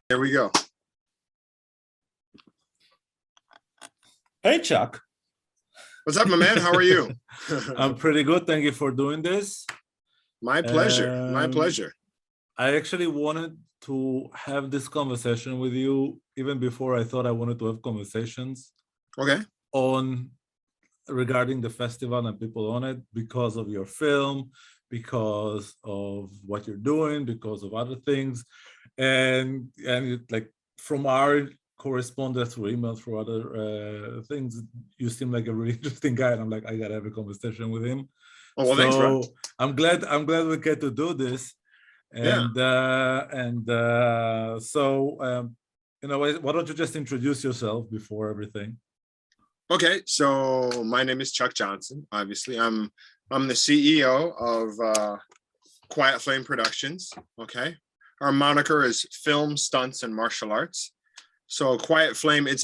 There we go. Hey, Chuck. What's up, my man? How are you? I'm pretty good. Thank you for doing this. My pleasure. My pleasure. I actually wanted to have this conversation with you even before I thought I wanted to have conversations Okay. regarding the festival and people on it because of your film, because of what you're doing, because of other things. And like from our correspondence through email, through other things, you seem like a really interesting guy, and I'm like, I gotta have a conversation with him. Oh, well, thanks, bro. I'm glad we get to do this. And why don't you just introduce yourself before everything? Okay, so my name is Chuck Johnson. Obviously, I'm the CEO of Quiet Flame Productions. Okay, our moniker is Film, Stunts, and Martial Arts. So Quiet Flame, it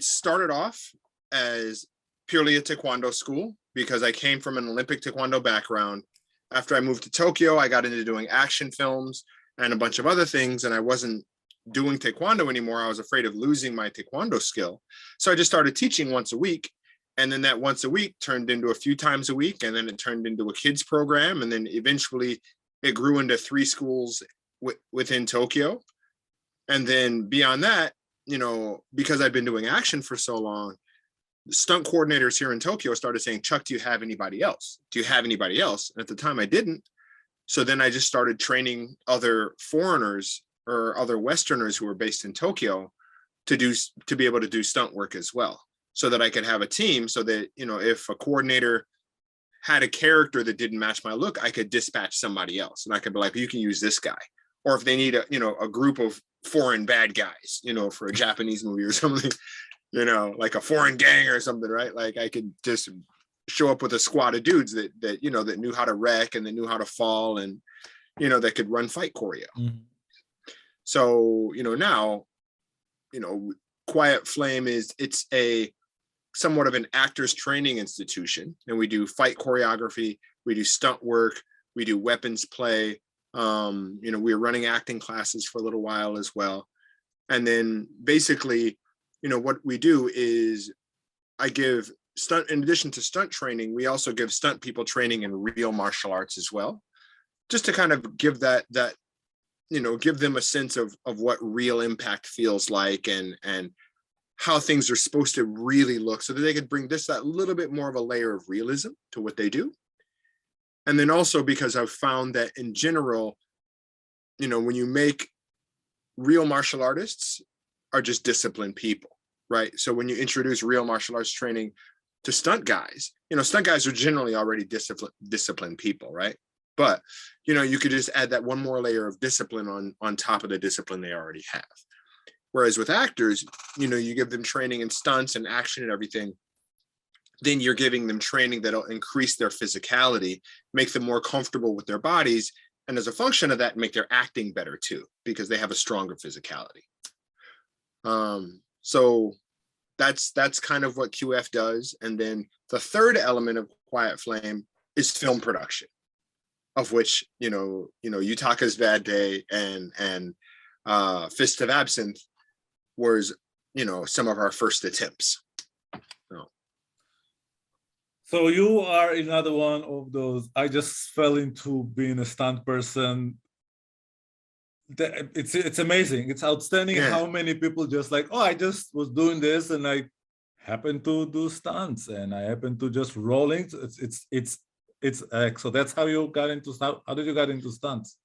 started off as purely a Taekwondo school because I came from an Olympic Taekwondo background. After I moved to Tokyo, I got into doing action films and a bunch of other things, and I wasn't doing Taekwondo anymore. I was afraid of losing my Taekwondo skill. So I just started teaching once a week. And then that once a week turned into a few times a week. And then it turned into a kids program. And then eventually it grew into 3 schools within Tokyo. And then beyond that, because I've been doing action for so long, stunt coordinators here in Tokyo started saying, Chuck, do you have anybody else? Do you have anybody else? And at the time I didn't. So then I just started training other foreigners or other Westerners who were based in Tokyo to be able to do stunt work as well, so that I could have a team, so that, if a coordinator had a character that didn't match my look, I could dispatch somebody else and I could be like, you can use this guy. Or if they need a group of foreign bad guys, for a Japanese movie or something, like a foreign gang or something, right? Like I could just show up with a squad of dudes that knew how to wreck and that knew how to fall and, that could run fight choreo. Mm-hmm. So, now, Quiet Flame it's a somewhat of an actor's training institution, and we do fight choreography, we do stunt work, we do weapons play. We were running acting classes for a little while as well. And then basically, what we do is I give stunt, in addition to stunt training, we also give stunt people training in real martial arts as well, just to kind of give give them a sense of what real impact feels like and how things are supposed to really look, so that they could bring that little bit more of a layer of realism to what they do. And then also because I've found that in general, when you make real martial artists are just disciplined people, right? So when you introduce real martial arts training to stunt guys are generally already disciplined people, right? But, you could just add that one more layer of discipline on top of the discipline they already have. Whereas with actors, you give them training in stunts and action and everything, then you're giving them training that'll increase their physicality, make them more comfortable with their bodies, and as a function of that, make their acting better too, because they have a stronger physicality. So that's kind of what QF does. And then the third element of Quiet Flame is film production, of which, Yutaka's Bad Day and Fist of Absinthe was, some of our first attempts. So you are another one of those, I just fell into being a stunt person. It's amazing. It's outstanding how many people just like, oh, I just was doing this and I happened to do stunts and I happened to just rolling. So that's how you got into stunt. How did you get into stunts?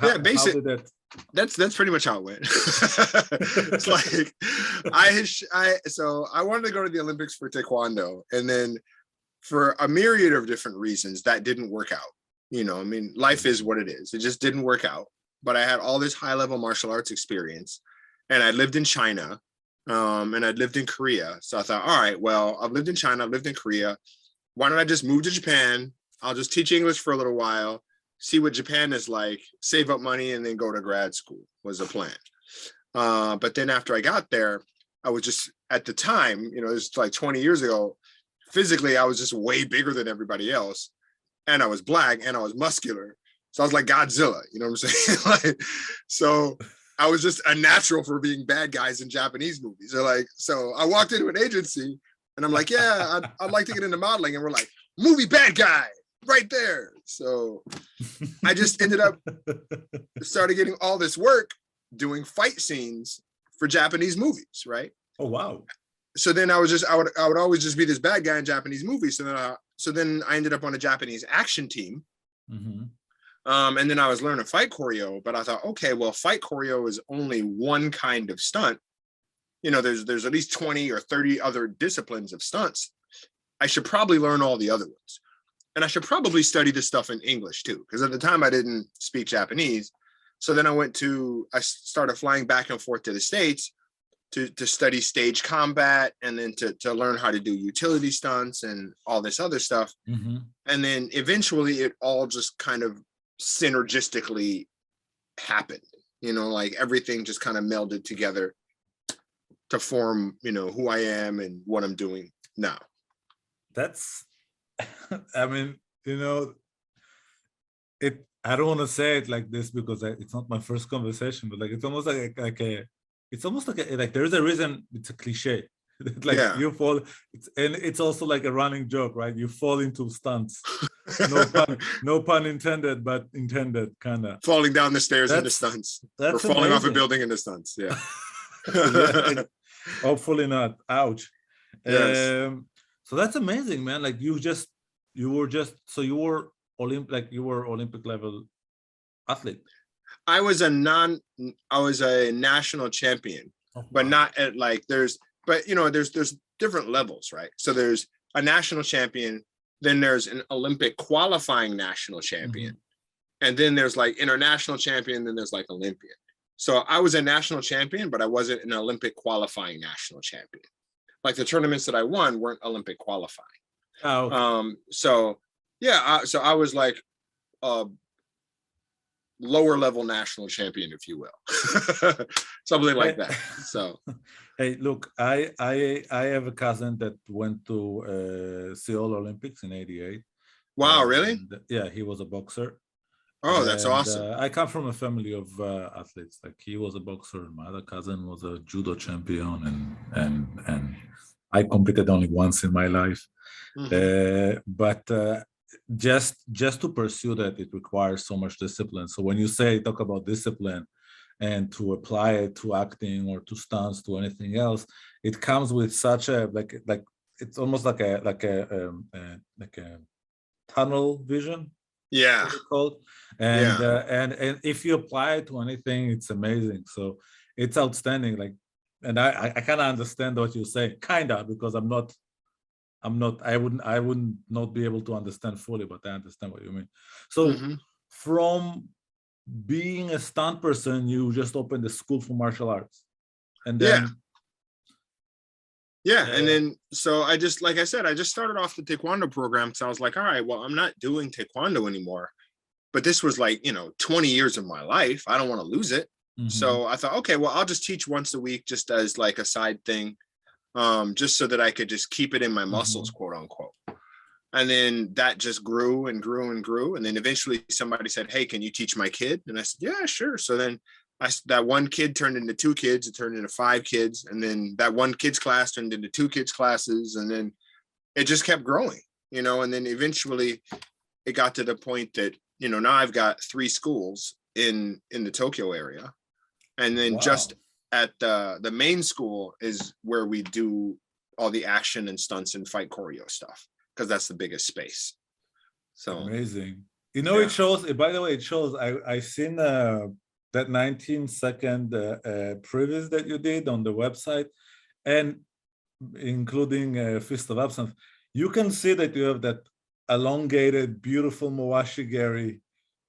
Like basically, that's pretty much how it went. It's like I wanted to go to the Olympics for Taekwondo, and then for a myriad of different reasons that didn't work out. Life is what it is. It just didn't work out. But I had all this high-level martial arts experience, and I lived in China, and I'd lived in Korea. So I thought, all right, well, I've lived in China, I've lived in Korea. Why don't I just move to Japan? I'll just teach English for a little while, see what Japan is like, save up money, and then go to grad school was the plan. But then after I got there, I was just, at the time, it was like 20 years ago, physically, I was just way bigger than everybody else. And I was black and I was muscular. So I was like Godzilla, you know what I'm saying? Like, so I was just a natural for being bad guys in Japanese movies. So like, so I walked into an agency and I'm like, yeah, I'd like to get into modeling. And we're like, movie bad guy right there. So I just ended up started getting all this work doing fight scenes for Japanese movies, right? Oh wow. So then I would always just be this bad guy in Japanese movies. So then I ended up on a Japanese action team. Mm-hmm. And then I was learning fight choreo, but I thought, okay, well, fight choreo is only one kind of stunt. You know, there's at least 20 or 30 other disciplines of stunts. I should probably learn all the other ones. And I should probably study this stuff in English too, because at the time I didn't speak Japanese. So then I started flying back and forth to the States to study stage combat, and then to learn how to do utility stunts and all this other stuff. Mm-hmm. And then eventually it all just kind of synergistically happened, you know, like everything just kind of melded together to form, you know, who I am and what I'm doing now. That's, I mean, you know, I don't want to say it like this because it's not my first conversation, but like it's almost like there's a reason it's a cliche. Like Yeah. you fall, it's also like a running joke, right? You fall into stunts. No pun intended, but intended, kind of. Falling down the stairs into stunts, or falling off a building into stunts. Yeah. Yeah, hopefully not. Ouch. Yes. So that's amazing, man. Like you were Olympic level athlete. I was a national champion, but not at like there's different levels, right? So there's a national champion, then there's an Olympic qualifying national champion, mm-hmm. and then there's like international champion, then there's like Olympian. So I was a national champion, but I wasn't an Olympic qualifying national champion. Like the tournaments that I won weren't Olympic qualifying. Oh, okay. So yeah, so I was like a lower level national champion, if you will, something like that. So, hey, look, I have a cousin that went to Seoul Olympics in '88. Wow, really? Yeah, he was a boxer. Oh, that's awesome. I come from a family of athletes. Like he was a boxer, my other cousin was a judo champion, and I competed only once in my life. Mm-hmm. But just to pursue that, it requires so much discipline. So when you talk about discipline and to apply it to acting or to stunts, to anything else, it comes with such a like it's almost like a tunnel vision. Yeah. And if you apply it to anything, it's amazing. So it's outstanding. Like, and I kind of understand what you say, kind of, because I wouldn't not be able to understand fully, but I understand what you mean. So mm-hmm. From being a stunt person, you just opened a school for martial arts, and then and then so I just, like I said, I just started off the Taekwondo program. So I was like, all right, well, I'm not doing Taekwondo anymore, but this was like 20 years of my life. I don't want to lose it. Mm-hmm. So I thought, okay, well, I'll just teach once a week, just as like a side thing. Just so that I could just keep it in my muscles, mm-hmm. quote unquote. And then that just grew and grew and grew. And then eventually somebody said, hey, can you teach my kid? And I said, yeah, sure. So then that one kid turned into 2 kids, it turned into 5 kids. And then that one kid's class turned into 2 kids' classes. And then it just kept growing, and then eventually it got to the point that, now I've got 3 schools in the Tokyo area. And then just at the main school is where we do all the action and stunts and fight choreo stuff, because that's the biggest space. So amazing. It shows, by the way, it shows, I seen that 19-second previews that you did on the website, and including Fist of Absinthe. You can see that you have that elongated, beautiful Mawashigeri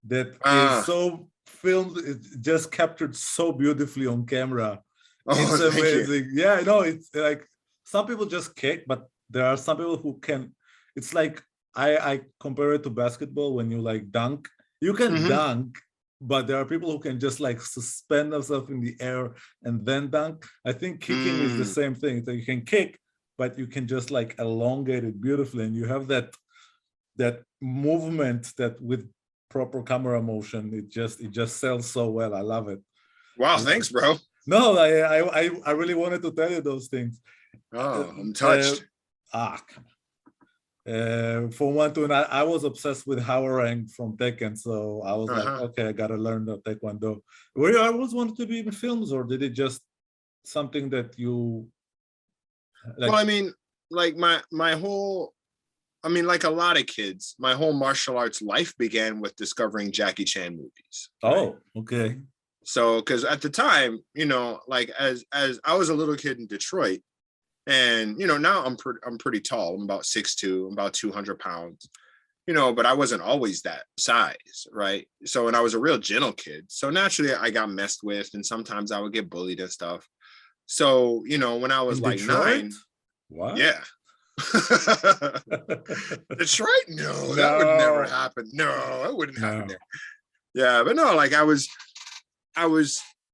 that is so filmed, it just captured so beautifully on camera. It's amazing. Yeah, I know. It's like some people just kick, but there are some people who can. It's like I compare it to basketball. When you like dunk, you can mm-hmm. dunk, but there are people who can just like suspend themselves in the air and then dunk. I think kicking is the same thing. So you can kick, but you can just like elongate it beautifully, and you have that movement that with proper camera motion. It just sells so well. I love it. Wow, I love thanks, it. bro. No, I really wanted to tell you those things. Oh, I'm Uh, touched. come on. For one to, and I was obsessed with Howard from Tekken, so I was like, Uh-huh. okay, I gotta learn the Taekwondo. Were you always wanted to be in films, or did it just something that you Well, like? I mean, like my whole, I mean, like a lot of kids, my whole martial arts life began with discovering Jackie Chan movies. Right. Oh, okay. So, because at the time, like as I was a little kid in Detroit, and now I'm pretty tall. I'm about 6'2", I'm about 200 pounds. But I wasn't always that size, right? So, and I was a real gentle kid. So naturally, I got messed with, and sometimes I would get bullied and stuff. So, when I was In like Detroit? 9, What? yeah. Detroit? No, that would never No, happen. No, that wouldn't happen no. there. Yeah, but no, like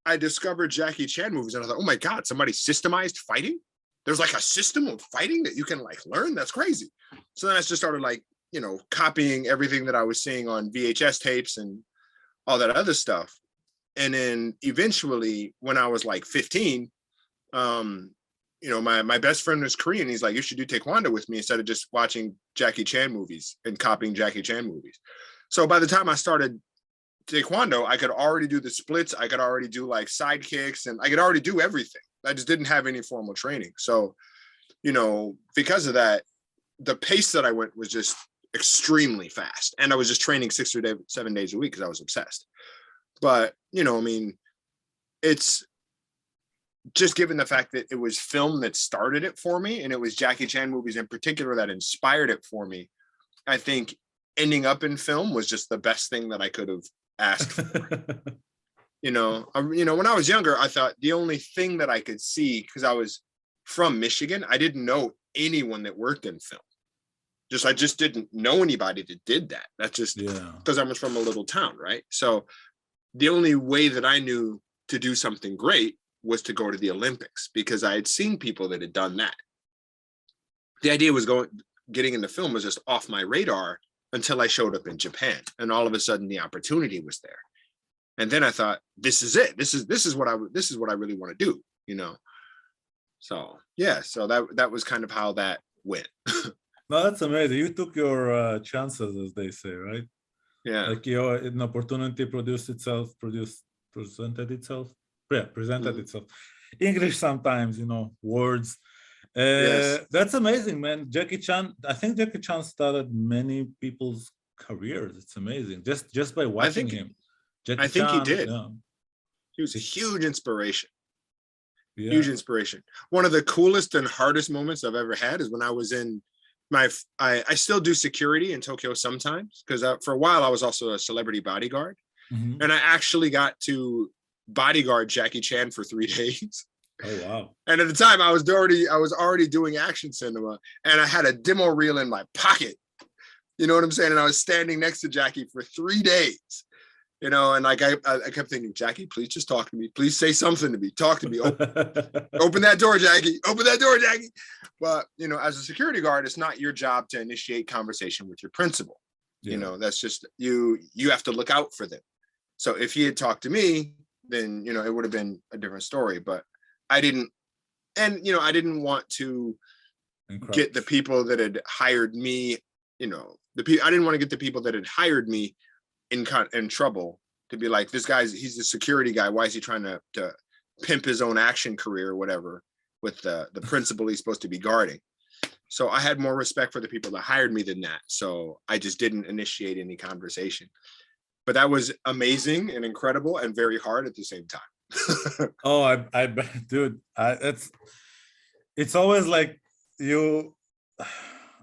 I discovered Jackie Chan movies and I thought, oh my God, somebody systemized fighting? There's like a system of fighting that you can like learn? That's crazy. So then I just started like, copying everything that I was seeing on VHS tapes and all that other stuff. And then eventually when I was like 15, my best friend was Korean. He's like, you should do Taekwondo with me instead of just watching Jackie Chan movies and copying Jackie Chan movies. So by the time I started Taekwondo, I could already do the splits. I could already do like side kicks and I could already do everything. I just didn't have any formal training. So, because of that, the pace that I went was just extremely fast. And I was just training 6 or 7 days a week because I was obsessed. But, I mean, it's just given the fact that it was film that started it for me, and it was Jackie Chan movies in particular that inspired it for me. I think ending up in film was just the best thing that I could have asked for. When I was younger, I thought the only thing that I could see, because I was from Michigan, I didn't know anyone that worked in film. I just didn't know anybody that did that. That's just because I was from a little town, right? So the only way that I knew to do something great was to go to the Olympics because I had seen people that had done that. The idea was getting into film was just off my radar until I showed up in Japan, and all of a sudden the opportunity was there. And then I thought, this is it. This is what I really want to do, So yeah, so that was kind of how that went. No, that's amazing. You took your chances, as they say, right? Yeah. Like an opportunity presented itself. Yeah, presented itself. English sometimes, words. Yes. That's amazing, man. Jackie Chan. I think Jackie Chan started many people's careers. It's amazing just by watching him. Jackie I think he Chan, did. yeah. He was a huge inspiration. Yeah. Huge inspiration. One of the coolest and hardest moments I've ever had is when I was in I still do security in Tokyo sometimes because for a while I was also a celebrity bodyguard, and I actually got to bodyguard Jackie Chan for 3 days. Oh wow! And at the time I was already doing action cinema, and I had a demo reel in my pocket. You know what I'm saying? And I was standing next to Jackie for 3 days. And like I kept thinking, Jackie, please just talk to me. Please say something to me. Talk to me. Open that door, Jackie. Open that door, Jackie. But, as a security guard, it's not your job to initiate conversation with your principal. Yeah. That's just you have to look out for them. So if he had talked to me, then, it would have been a different story. But I didn't. And, I didn't want to get the people that had hired me, I didn't want to get the people that had hired me in trouble to be like, he's the security guy. Why is he trying to pimp his own action career or whatever with the principal he's supposed to be guarding? So I had more respect for the people that hired me than that. So I just didn't initiate any conversation. But that was amazing and incredible and very hard at the same time. Oh, I dude, it's always like I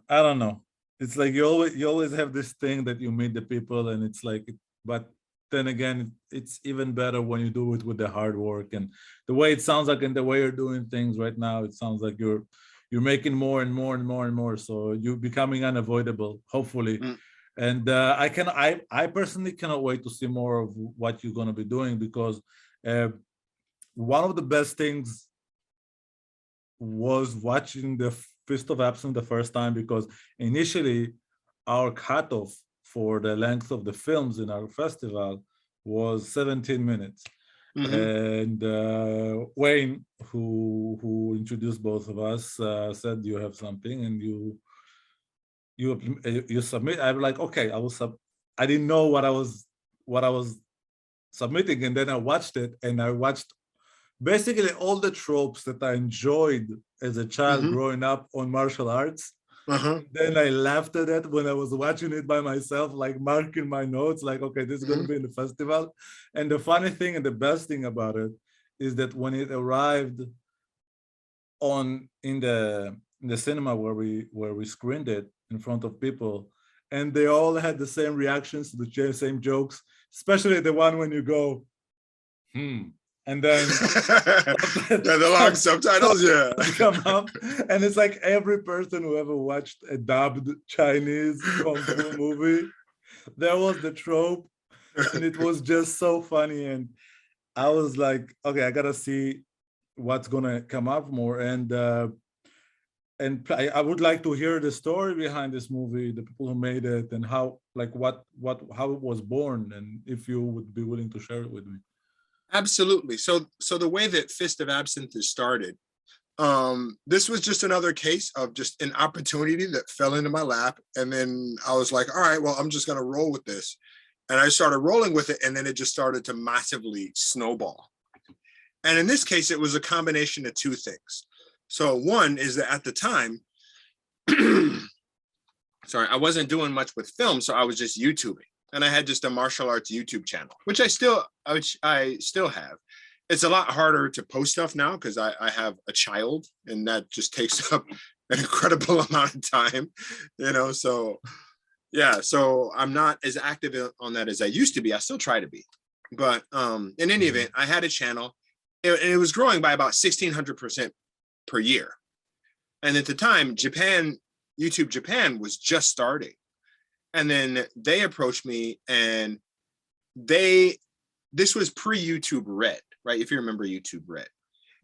don't know. It's like you always have this thing that you meet the people and it's like, but then again, it's even better when you do it with the hard work and the way it sounds like and the way you're doing things right now. It sounds like you're making more and more and more and more. So you're becoming unavoidable, hopefully. And I personally cannot wait to see more of what you're going to be doing because one of the best things was watching the Fist of Absence the first time because initially our cutoff for the length of the films in our festival was 17 minutes. Mhm. And Wayne, who introduced both of us, said you have something, and you submit. I'm like, okay, I didn't know what I was submitting, and then I watched it, and I watched basically all the tropes that I enjoyed as a child Mhm. growing up on martial arts. Uh-huh. Then I laughed at it when I was watching it by myself, like marking my notes, like, okay, this is going to Mhm. be in the festival. And the funny thing and the best thing about it is that when it arrived in the cinema where we screened it in front of people, and they all had the same reactions to the same jokes, especially the one when you go, and then Yeah, the long subtitles. Yeah. come up, and it's like every person who ever watched a dubbed Chinese kung fu movie, there was the trope, and it was just so funny. And I was like, okay, I gotta see what's gonna come up more. And I would like to hear the story behind this movie, the people who made it, and how, like, how it was born, and if you would be willing to share it with me. Absolutely. So the way that Fist of Absinthe is started, this was just another case of just an opportunity that fell into my lap. And then I was like, all right, well, I'm just gonna roll with this. And I started rolling with it, and then it just started to massively snowball. And in this case, it was a combination of two things. So one is that at the time, sorry, I wasn't doing much with film, so I was just YouTubing. And I had just a martial arts YouTube channel, which I still have. It's a lot harder to post stuff now because I have a child, and that just takes up an incredible amount of time, So yeah, so I'm not as active on that as I used to be. I still try to be, but in any event, I had a channel, and it was growing by about 1,600% per year. And at the time, YouTube Japan was just starting. And then they approached me, and this was pre-YouTube Red, right? If you remember YouTube Red.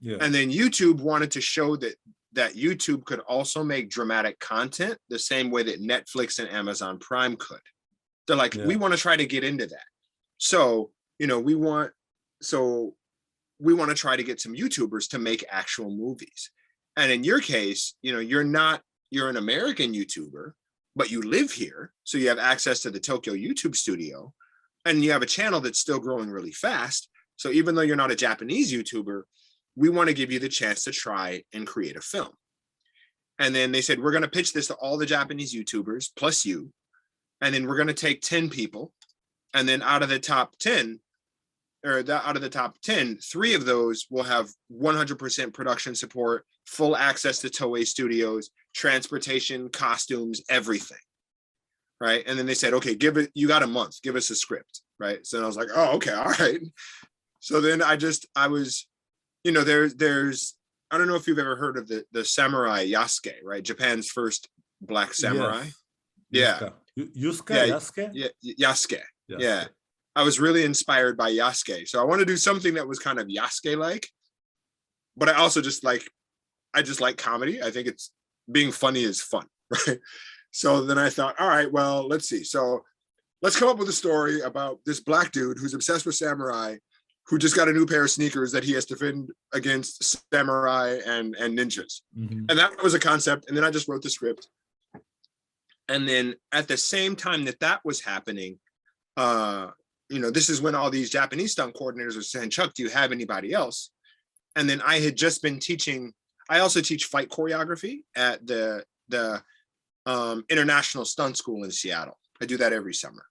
Yeah. And then YouTube wanted to show that YouTube could also make dramatic content the same way that Netflix and Amazon Prime could. They're like, we want to try to get into that. So, we want to try to get some YouTubers to make actual movies. And in your case, you're an American YouTuber, but you live here. So you have access to the Tokyo YouTube studio, and you have a channel that's still growing really fast. So even though you're not a Japanese YouTuber, we want to give you the chance to try and create a film. And then they said, we're going to pitch this to all the Japanese YouTubers plus you. And then we're going to take 10 people. And then out of the top 10, 3 of those will have 100% production support, full access to Toei Studios, transportation, costumes, everything. Right. And then they said, okay, you got a month, give us a script. Right. So I was like, oh, okay. All right. So then I was, there's, I don't know if you've ever heard of the samurai Yasuke, right? Japan's first black samurai. Yes. Yeah. Yusuke? Yasuke? Yeah. Yasuke. Yasuke. Yeah. I was really inspired by Yasuke. So I want to do something that was kind of Yasuke-like, but I also just like comedy. I think it's being funny is fun, right? So then I thought, all right, well, let's see. So let's come up with a story about this black dude who's obsessed with samurai, who just got a new pair of sneakers that he has to defend against samurai and ninjas. Mm-hmm. And that was a concept. And then I just wrote the script. And then at the same time that was happening, this is when all these Japanese stunt coordinators were saying, Chuck, do you have anybody else? And then I had just been teaching. I also teach fight choreography at the International Stunt School in Seattle. I do that every summer.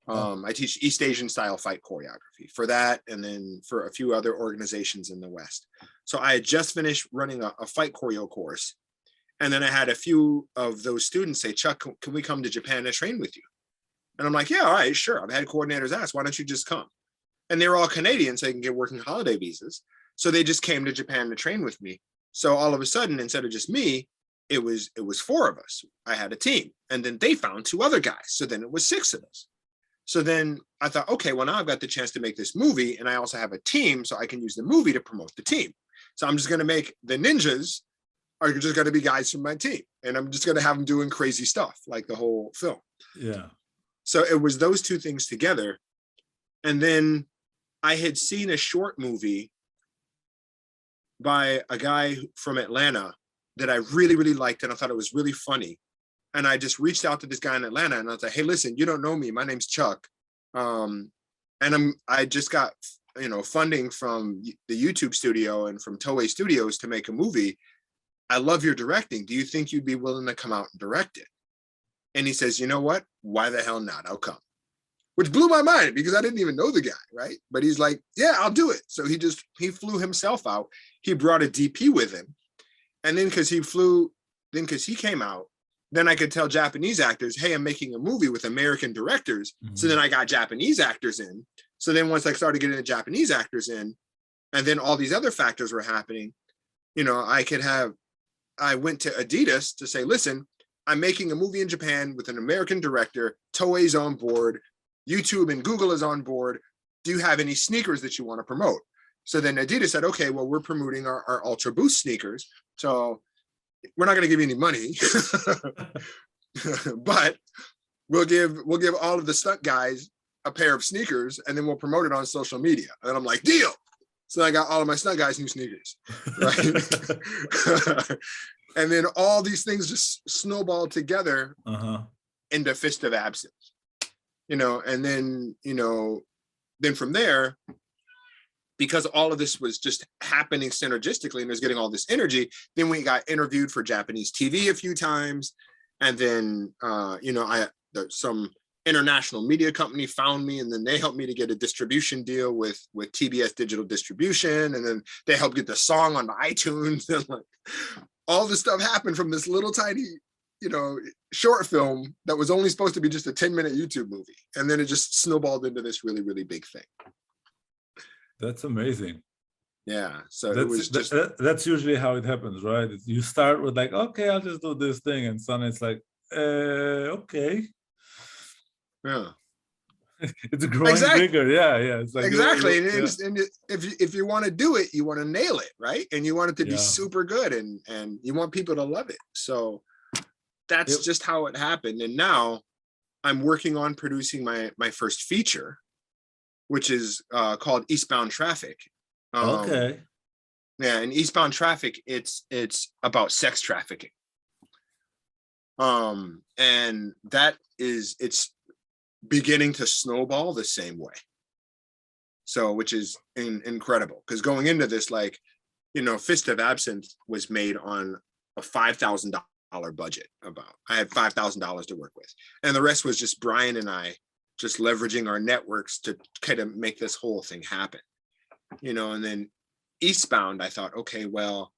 I teach East Asian style fight choreography for that, and then for a few other organizations in the West. So I had just finished running a fight choreo course. And then I had a few of those students say, Chuck, can we come to Japan to train with you? And I'm like, yeah, all right, sure. I've had coordinators ask, why don't you just come? And they were all Canadian, so they can get working holiday visas. So they just came to Japan to train with me. So all of a sudden, instead of just me, it was 4 of us. I had a team. And then they found 2 other guys. So then it was 6 of us. So then I thought, okay, well, now I've got the chance to make this movie, and I also have a team, so I can use the movie to promote the team. So I'm just going to make the ninjas are just going to be guys from my team, and I'm just going to have them doing crazy stuff like the whole film. Yeah. So it was those two things together. And then I had seen a short movie by a guy from Atlanta that I really, really liked, and I thought it was really funny. And I just reached out to this guy in Atlanta, and I was like, "Hey, listen, you don't know me. My name's Chuck, and I just got funding from the YouTube studio and from Toei Studios to make a movie. I love your directing. Do you think you'd be willing to come out and direct it?" And he says, "You know what? Why the hell not? I'll come." Which blew my mind because I didn't even know the guy, right? But he's like, "Yeah, I'll do it." So he flew himself out. He brought a DP with him. And then because he came out, then I could tell Japanese actors, "Hey, I'm making a movie with American directors." Mm-hmm. So then I got Japanese actors in. So then once I started getting the Japanese actors in, and then all these other factors were happening, I went to Adidas to say, "Listen, I'm making a movie in Japan with an American director. Toei's on board. YouTube and Google is on board. Do you have any sneakers that you want to promote?" So then Adidas said, "Okay, well, we're promoting our Ultra Boost sneakers. So we're not going to give you any money, but we'll give all of the stunt guys a pair of sneakers, and then we'll promote it on social media." And I'm like, "Deal." So I got all of my stunt guys new sneakers, right? And then all these things just snowballed together into Fist of Absinthe, and then from there, because all of this was just happening synergistically and was getting all this energy, then we got interviewed for Japanese TV a few times. And then, some international media company found me, and then they helped me to get a distribution deal with TBS Digital Distribution. And then they helped get the song on the iTunes. And like all this stuff happened from this little tiny, short film that was only supposed to be just a 10-minute YouTube movie. And then it just snowballed into this really, really big thing. That's amazing. Yeah. So that's usually how it happens, right? You start with like, okay, I'll just do this thing. And suddenly it's like, okay. Yeah. It's growing bigger. Yeah. It's like exactly. And if you want to do it, you want to nail it, right? And you want it to be super good, and you want people to love it. So that's just how it happened. And now I'm working on producing my first feature, which is called Eastbound Traffic. Okay. Yeah, and Eastbound Traffic, it's about sex trafficking. And it's beginning to snowball the same way. So, which is incredible, because going into this, Fist of Absinthe was made on a $5,000 budget. I had $5,000 to work with, and the rest was just Brian and I just leveraging our networks to kind of make this whole thing happen, and then Eastbound, I thought, okay, well,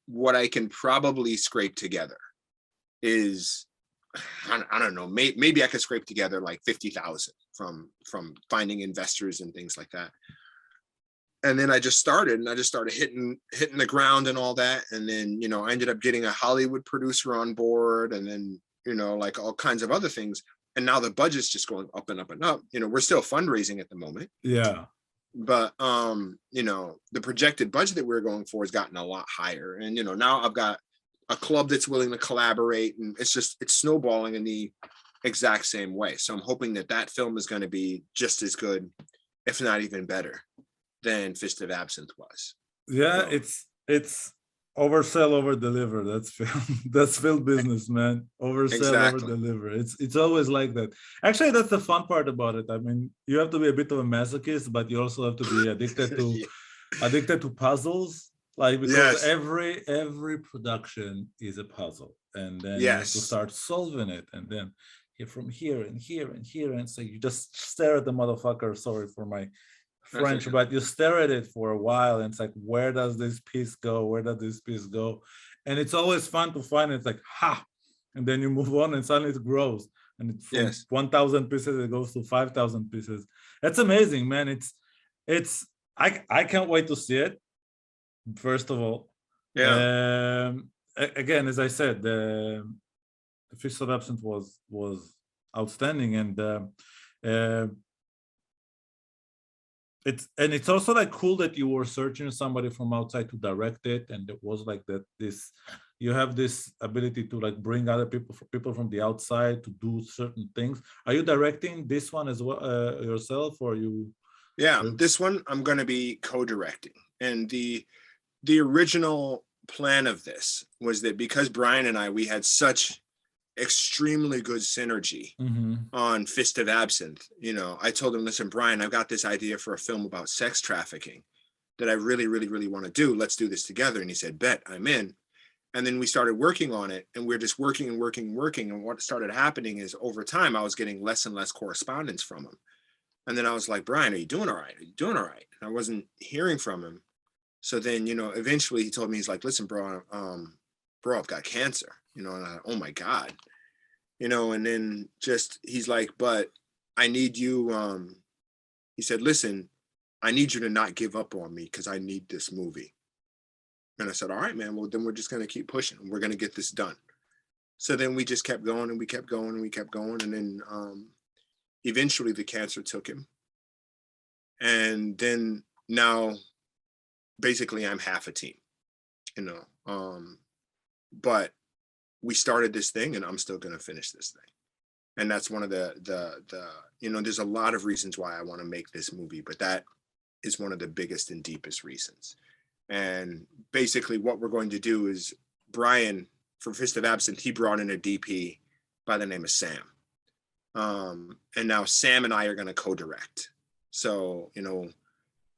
what I can probably scrape together is, I don't know, maybe I could scrape together like 50,000 from finding investors and things like that. And then I just started hitting the ground and all that. And then, I ended up getting a Hollywood producer on board, and then, like all kinds of other things. And now the budget's just going up and up and up. We're still fundraising at the moment. Yeah. But, the projected budget that we're going for has gotten a lot higher. And, now I've got a club that's willing to collaborate, and it's snowballing in the exact same way. So I'm hoping that film is going to be just as good, if not even better, than Fist of Absinthe was. Yeah, so it's oversell, over deliver. That's film business, man. Oversell, over deliver. It's always like that. Actually, that's the fun part about it. I mean, you have to be a bit of a masochist, but you also have to be addicted to addicted to puzzles. Because every production is a puzzle, and then you have to start solving it, and then from here and here and here, and so you just stare at the motherfucker. Sorry for my French, but you stare at it for a while, and it's like, where does this piece go? Where does this piece go? And it's always fun to find it. It's like, and then you move on, and suddenly it grows, and it's from 1,000 pieces, it goes to 5,000 pieces. That's amazing, man. I can't wait to see it. First of all, again, as I said, the Fist of Absinthe was outstanding, and it's also like cool that you were searching somebody from outside to direct it, and it was like that this you have this ability to like bring other people from the outside to do certain things. Are you directing this one as well yourself, or you? Yeah, this one I'm going to be co-directing. And the original plan of this was that because Brian and I, we had such extremely good synergy on Fist of Absinthe. You know, I told him, listen, Brian, I've got this idea for a film about sex trafficking that I really, really, really want to do. Let's do this together. And he said, bet, I'm in. And then we started working on it, and we're just working and working and working. And what started happening is over time, I was getting less and less correspondence from him. And then I was like, Brian, are you doing all right? Are you doing all right? And I wasn't hearing from him. So then, you know, eventually he told me, he's like, listen, bro, I've got cancer, you know, and oh my God, you know, and then just, he's like, but I need you, he said, listen, I need you to not give up on me because I need this movie. And I said, all right, man, well, then we're just going to keep pushing. We're going to get this done. So then we just kept going and we kept going and we kept going. And then eventually the cancer took him. And then now basically I'm half a team, you know, but we started this thing and I'm still going to finish this thing. And that's one of the, you know, there's a lot of reasons why I want to make this movie, but that is one of the biggest and deepest reasons. And basically what we're going to do is Brian from Fist of Absinthe, he brought in a DP by the name of Sam. And now Sam and I are going to co-direct. So, you know,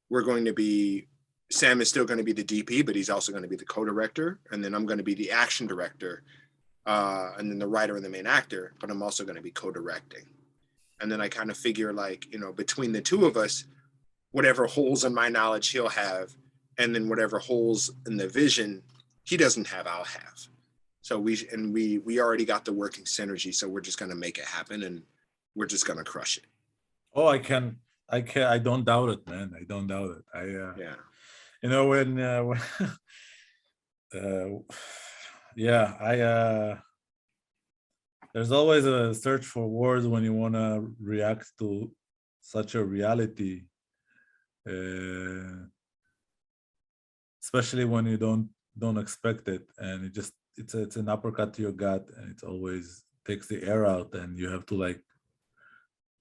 we're going to be, Sam is still going to be the DP, but he's also going to be the co-director. And then I'm going to be the action director, and then the writer and the main actor, but I'm also going to be co-directing. And then I kind of figure like, you know, between the two of us, whatever holes in my knowledge he'll have, and then whatever holes in the vision he doesn't have, I'll have. So we already got the working synergy. So we're just going to make it happen and we're just going to crush it. Oh, I don't doubt it, man. I don't doubt it. Yeah. You know, when yeah, there's always a search for words when you want to react to such a reality, especially when you don't expect it, and it's an uppercut to your gut, and it always takes the air out, and you have to like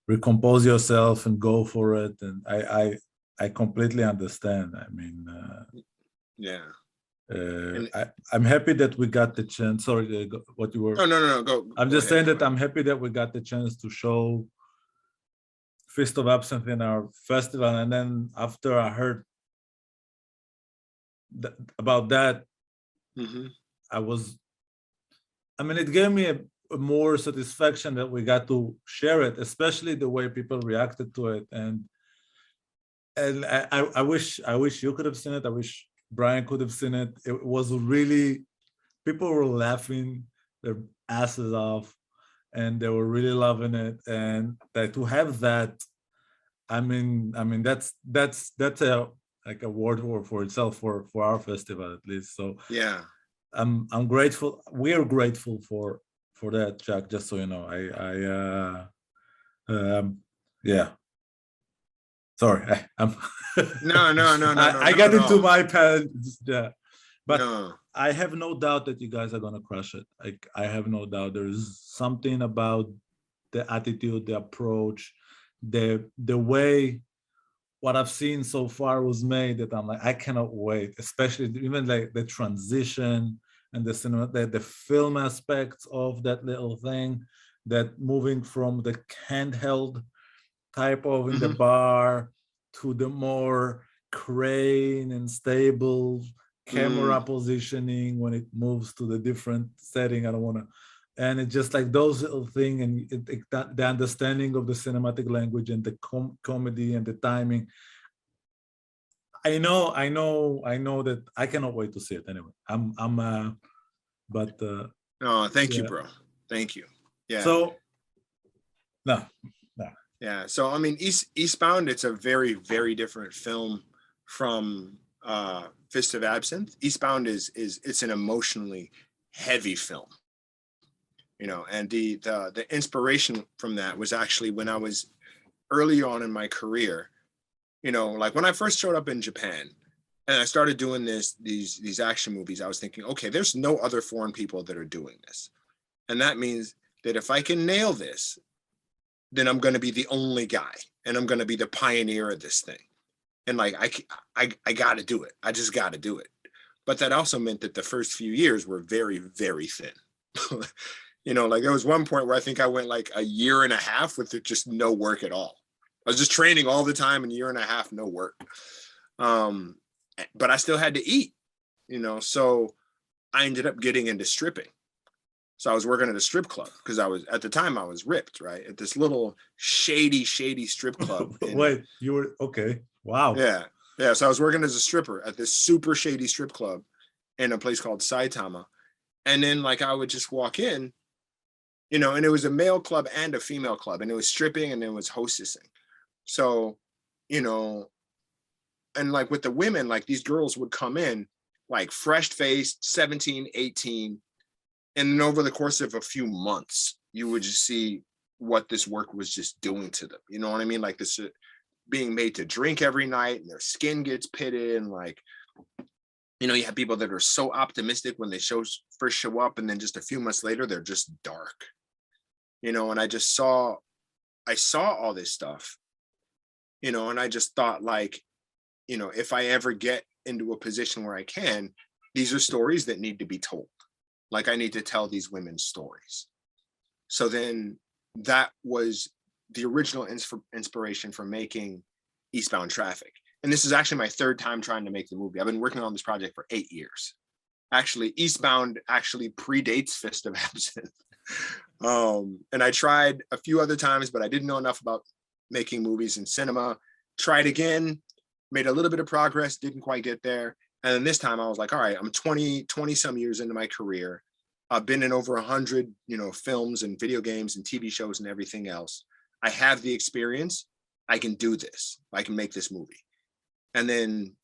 recompose yourself and go for it. And I completely understand. I mean, yeah. I'm happy that we got the chance. Sorry, what you were. Oh, no, go. I'm go just ahead, saying that I'm happy that we got the chance to show Fist of Absinthe in our festival, and then after I heard about that, I mean, it gave me a more satisfaction that we got to share it, especially the way people reacted to it. And I wish you could have seen it. I wish Brian could have seen it. It was really, people were laughing their asses off, and they were really loving it. And that to have that, I mean, that's a like a word for itself for our festival at least. So yeah, I'm grateful. We are grateful for that, Jack. Just so you know, yeah. Sorry, I'm. No. I got into my pants. Yeah, but no. I have no doubt that you guys are gonna crush it. I have no doubt. There's something about the attitude, the approach, the way what I've seen so far was made that I'm like, I cannot wait. Especially even like the transition and the cinema, the film aspects of that little thing, that moving from the handheld type of in the bar to the more crane and stable camera positioning when it moves to the different setting. I don't want to, and it's just like those little things, and the understanding of the cinematic language and the comedy and the timing. I know that I cannot wait to see it anyway. But oh, thank you, bro. Thank you. Yeah. So no. Yeah. So I mean, Eastbound, it's a very, very different film from Fist of Absinthe. Eastbound it's an emotionally heavy film, you know, and the inspiration from that was actually when I was early on in my career, you know, like when I first showed up in Japan, And I started doing these action movies. I was thinking, okay, there's no other foreign people that are doing this. And that means that if I can nail this, then I'm going to be the only guy and I'm going to be the pioneer of this thing. And like, I got to do it. I just got to do it. But that also meant that the first few years were very, very thin. You know, like there was one point where I think I went like a year and a half with just no work at all. I was just training all the time, and a year and a half, no work. But I still had to eat, you know, so I ended up getting into stripping. So I was working at a strip club because I was, at the time I was ripped, right? At this little shady strip club. Wait, you were okay. Wow. Yeah. Yeah. So I was working as a stripper at this super shady strip club in a place called Saitama. And then like I would just walk in, you know, and it was a male club and a female club, and it was stripping and it was hostessing. So, you know, and like with the women, like these girls would come in like fresh faced, 17, 18. And then over the course of a few months, you would just see what this work was just doing to them. You know what I mean? Like this being made to drink every night, and their skin gets pitted, and like, you know, you have people that are so optimistic when they first show up, and then just a few months later, they're just dark. You know, and I saw all this stuff, you know, and I just thought like, you know, if I ever get into a position where I can, these are stories that need to be told. Like I need to tell these women's stories. So then that was the original inspiration for making Eastbound Traffic. And this is actually my third time trying to make the movie. I've been working on this project for 8 years. Actually, Eastbound actually predates Fist of Absinthe. And I tried a few other times, but I didn't know enough about making movies in cinema. Tried again, made a little bit of progress, didn't quite get there. And then this time I was like, all right, I'm 20 some years into my career. I've been in over 100, you know, films and video games and TV shows and everything else. I have the experience. I can do this. I can make this movie. And then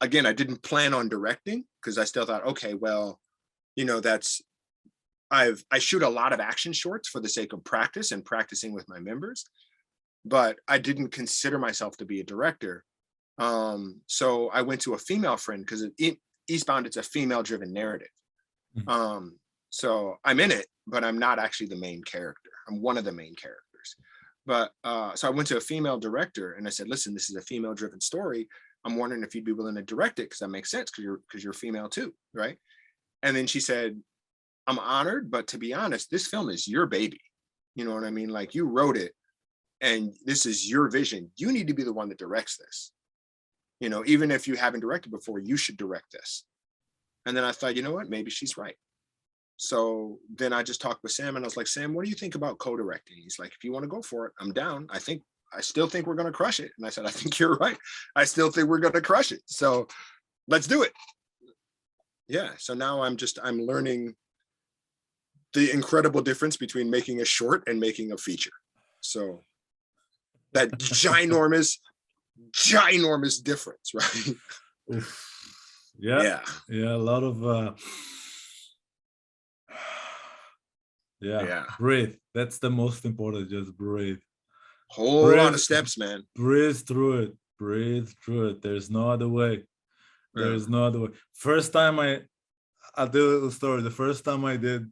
again, I didn't plan on directing because I still thought, okay, well, you know, I shoot a lot of action shorts for the sake of practice and practicing with my members, but I didn't consider myself to be a director. So I went to a female friend because Eastbound, it's a female-driven narrative. So I'm in it, but I'm not actually the main character. I'm one of the main characters. But so I went to a female director and I said, listen, this is a female-driven story. I'm wondering if you'd be willing to direct it because that makes sense because you're female too, right? And then she said, I'm honored, but to be honest, this film is your baby. You know what I mean? Like you wrote it and this is your vision. You need to be the one that directs this. You know, even if you haven't directed before, you should direct this. And then I thought, you know what, maybe she's right. So then I just talked with Sam and I was like, Sam, what do you think about co-directing? He's like, if you want to go for it, I'm down. I still think we're going to crush it. And I said, I think you're right. I still think we're going to crush it. So let's do it. Yeah. So now I'm learning the incredible difference between making a short and making a feature. So that ginormous difference, right? Oof. Yeah. A lot of breathe. That's the most important. Just breathe. Whole lot of steps, man. Breathe through it. There's no other way. There's no other way. First time I'll tell you a little story. The first time I did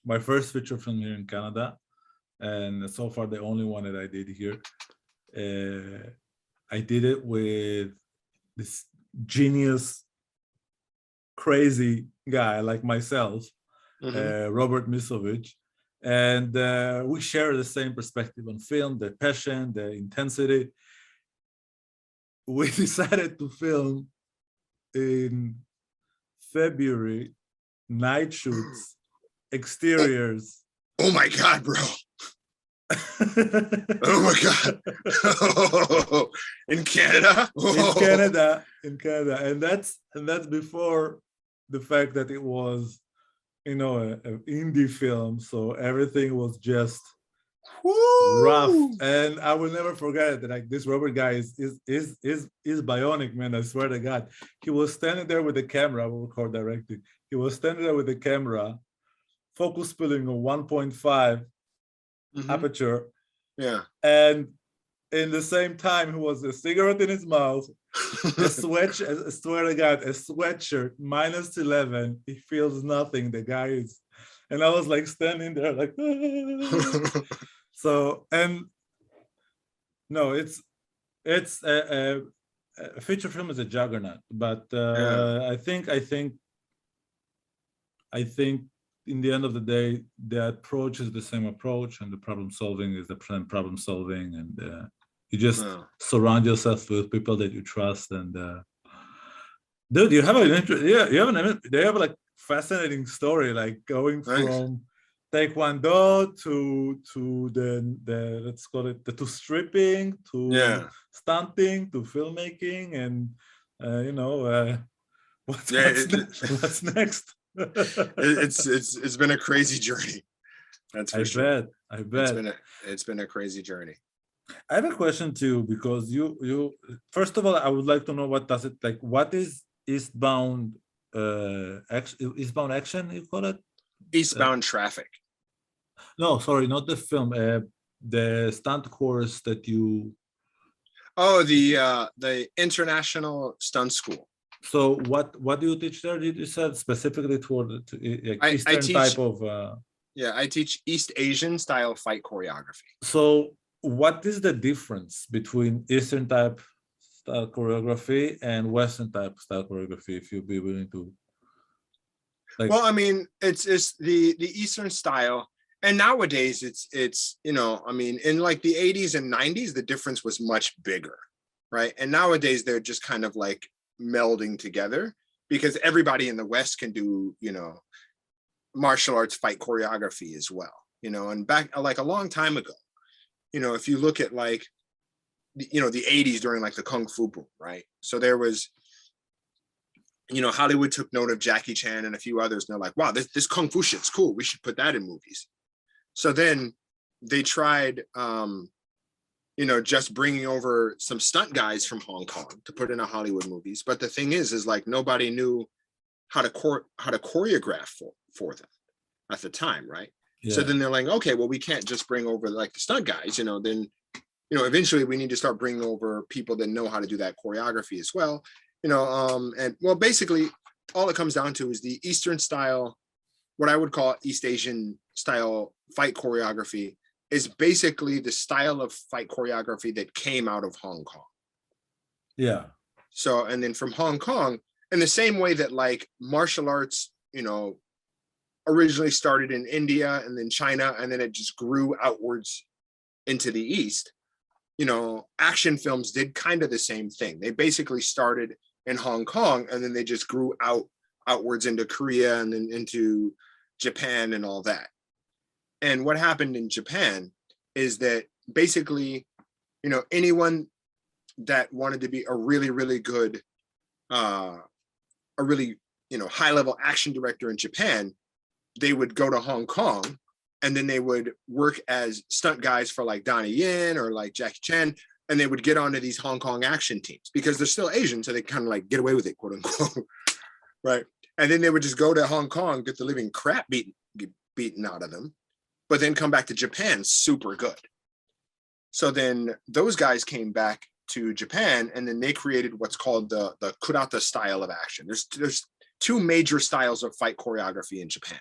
my first feature film here in Canada, and so far the only one that I did here, I did it with this genius, crazy guy like myself, Robert Misovich, and we share the same perspective on film, the passion, the intensity. We decided to film in February, night shoots, exteriors. Oh my God, bro. Oh my God. Oh, in Canada? Oh. In Canada. And that's before the fact that it was, you know, an indie film. So everything was just rough. And I will never forget it. That like this Robert guy is bionic, man. I swear to God. He was standing there with the camera. I will record directly. He was standing there with the camera, focus pulling on 1.5 aperture. Yeah. And in the same time, he was a cigarette in his mouth, a sweat, I swear to God, a sweatshirt, -11. He feels nothing. The guy is, and I was like standing there like, so, and no, it's a feature film is a juggernaut, but Yeah. I think in the end of the day, the approach is the same approach, and the problem solving is the same problem solving, and you just Yeah. surround yourself with people that you trust. And dude, you have an interest. Yeah, they have like fascinating story, like going Thanks. from taekwondo to the let's call it to stripping to Yeah. stunting to filmmaking, and Yeah. what's next? It's been a crazy journey. That's for sure. I It's bet. been a it's been a crazy journey. I have a question too, because you first of all, I would like to know what does it like. What is eastbound eastbound action? You call it? Eastbound traffic. No, sorry, not the film. The stunt course that you. Oh, the International Stunt School. So what do you teach there? Did you said specifically toward like I Eastern type teach, of? yeah, I teach East Asian style fight choreography. So what is the difference between Eastern type style choreography and Western type style choreography? If you'd be willing to, like, Well, I mean, it's the Eastern style, and nowadays it's I mean, in like the 80s and 90s, the difference was much bigger, right? And nowadays they're just kind of like melding together because everybody in the West can do, martial arts fight choreography as well, and back like a long time ago, if you look at like the 80s during like the Kung Fu boom, right? So there was, Hollywood took note of Jackie Chan and a few others, and they're like, wow, this Kung Fu shit's cool. We should put that in movies. So then they tried, just bringing over some stunt guys from Hong Kong to put in a Hollywood movies. But the thing is like nobody knew how to choreograph for them at the time, right? So yeah, then they're like, okay, well, we can't just bring over like the stunt guys, then eventually we need to start bringing over people that know how to do that choreography as well. And well, basically all it comes down to is the Eastern style, what I would call East Asian style fight choreography is basically the style of fight choreography that came out of Hong Kong. yeah, So, and then from Hong Kong, in the same way that like martial arts, originally started in India and then China, and then it just grew outwards into the East, action films did kind of the same thing. They basically started in Hong Kong and then they just grew outwards into Korea and then into Japan and all that. And what happened in Japan is that basically, anyone that wanted to be a really, really good, a really, high level action director in Japan, they would go to Hong Kong and then they would work as stunt guys for like Donnie Yen or like Jackie Chan. And they would get onto these Hong Kong action teams because they're still Asian. So they kind of like get away with it, quote unquote. Right. And then they would just go to Hong Kong, get the living crap beaten out of them, but then come back to Japan super good. So then those guys came back to Japan and then they created what's called the kurata style of action. There's two major styles of fight choreography in Japan.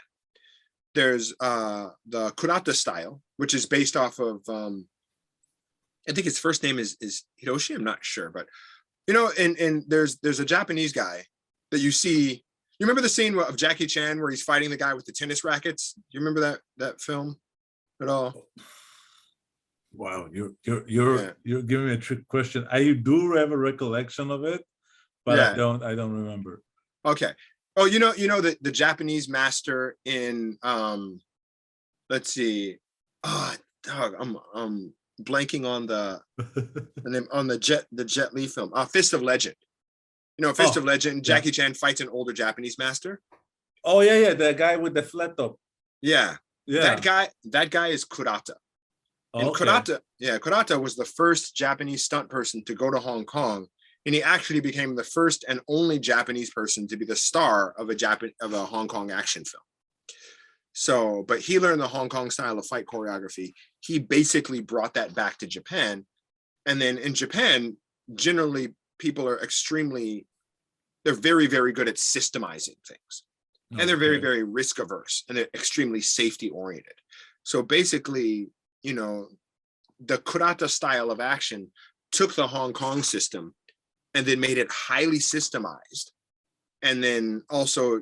There's the kurata style, which is based off of I think his first name is Hiroshi. I'm not sure, but and there's a Japanese guy that you see. You remember the scene of Jackie Chan where he's fighting the guy with the tennis rackets? Do you remember that film at all? wow, you're Yeah. you're giving me a trick question. I do have a recollection of it, but Yeah. I don't remember. Okay. Oh, the Japanese master in let's see. Oh, dog, I'm blanking on the name on the Jet Li film. Fist of Legend. Fist of Legend, yeah. Jackie Chan fights an older Japanese master. Oh yeah, the guy with the flat top. Yeah. Yeah. That guy is Kurata. And Okay. Kurata was the first Japanese stunt person to go to Hong Kong, and he actually became the first and only Japanese person to be the star of a Hong Kong action film. So, but he learned the Hong Kong style of fight choreography. He basically brought that back to Japan, And then in Japan, generally people are they're very, very good at systemizing things. And they're very, Okay. very risk averse, and they're extremely safety oriented. So basically, the Kurata style of action took the Hong Kong system and then made it highly systemized. And then also,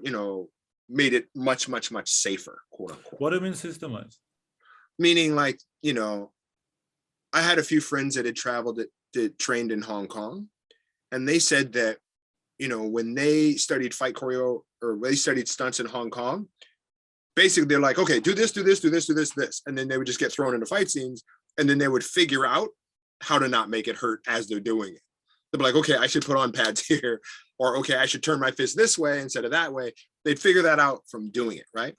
made it much, much, much safer, quote unquote. What do you mean systemized? Meaning like, I had a few friends that had traveled that trained in Hong Kong. And they said that, when they studied fight choreo or they studied stunts in Hong Kong, basically they're like, okay, do this, do this, do this, do this, this. And then they would just get thrown into fight scenes. And then they would figure out how to not make it hurt as they're doing it. They'd be like, okay, I should put on pads here. Or, okay, I should turn my fist this way instead of that way. They'd figure that out from doing it, right?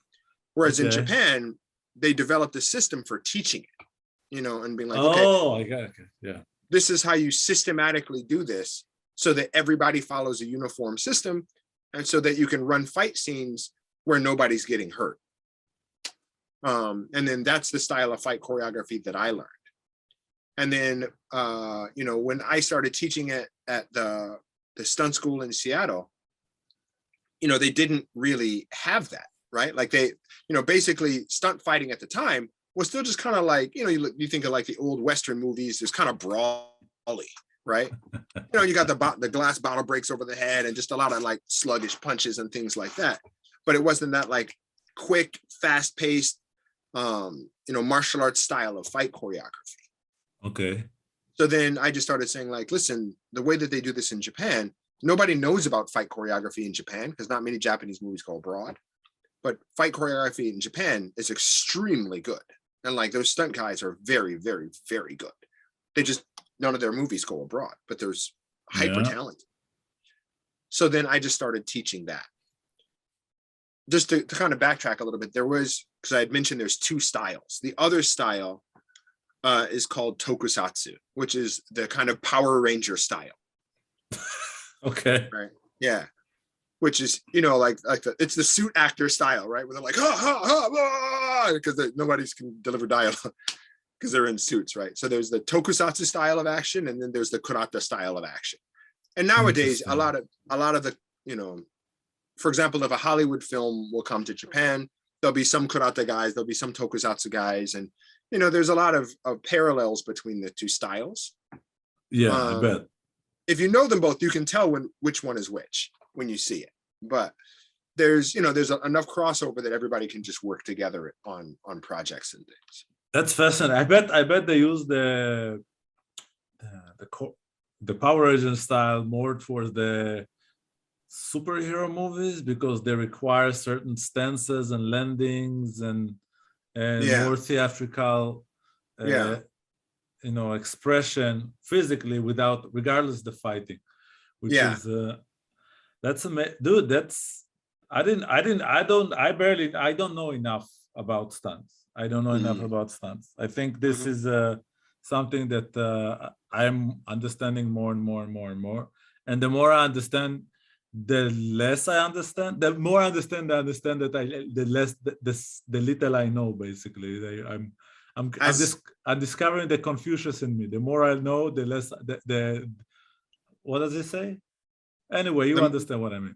Whereas in Okay. Japan, they developed a system for teaching it, and being like, okay, Oh, I got it. Yeah. this is how you systematically do this so that everybody follows a uniform system and so that you can run fight scenes where nobody's getting hurt. And then that's the style of fight choreography that I learned. And then, when I started teaching it at the stunt school in Seattle, they didn't really have that, right? Like they, basically stunt fighting at the time was still just kind of like, you think of like the old Western movies, it's kind of brawly, right? You got the glass bottle breaks over the head and just a lot of like sluggish punches and things like that. But it wasn't that like quick, fast paced, martial arts style of fight choreography. Okay. So then I just started saying like, listen, the way that they do this in Japan, nobody knows about fight choreography in Japan because not many Japanese movies go abroad, but fight choreography in Japan is extremely good. And like those stunt guys are very, very, very good. They just, none of their movies go abroad, but there's hyper talented. So then I just started teaching that. Just to kind of backtrack a little bit, because I had mentioned there's two styles. The other style is called tokusatsu, which is the kind of Power Ranger style. Okay. Right. Yeah. Which is, it's the suit actor style, right? Where they're like, ha, ha, ha, because nobody's can deliver dialogue because they're in suits, right? So there's the tokusatsu style of action, and then there's the karate style of action. And nowadays, a lot of the, for example, if a Hollywood film will come to Japan, there'll be some karate guys, there'll be some tokusatsu guys, and there's a lot of parallels between the two styles. Yeah, I bet. If you know them both, you can tell which one is which when you see it. But there's enough crossover that everybody can just work together on projects and things. That's fascinating. I bet they use the Power Ranger style more towards the superhero movies because they require certain stances and landings and more theatrical expression physically regardless the fighting, which is that's amazing, dude. That's I don't know enough about stunts. I don't know enough about stunts. I think this is something that I'm understanding more and more and more and more. And the more I understand, the less I understand. The more I understand that the little I know. Basically, I'm discovering the Confucius in me. The more I know, the less the what does it say? Anyway, you understand what I mean.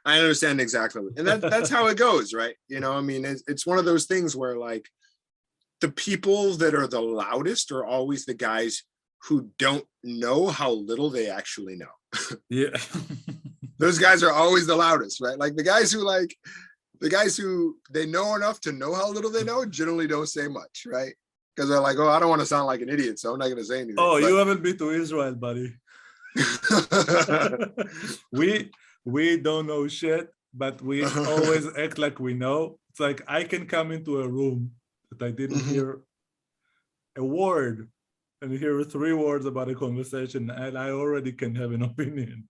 I understand exactly. And that's how it goes, right? It's one of those things where like the people that are the loudest are always the guys who don't know how little they actually know. Yeah. Those guys are always the loudest, right? Like the guys who they know enough to know how little they know generally don't say much, right? Because they're like, oh, I don't want to sound like an idiot, so I'm not going to say anything. Oh, you haven't been to Israel, buddy. we don't know shit, but we always act like we know. It's like I can come into a room that I didn't hear a word and hear 3 words about a conversation, and I already can have an opinion.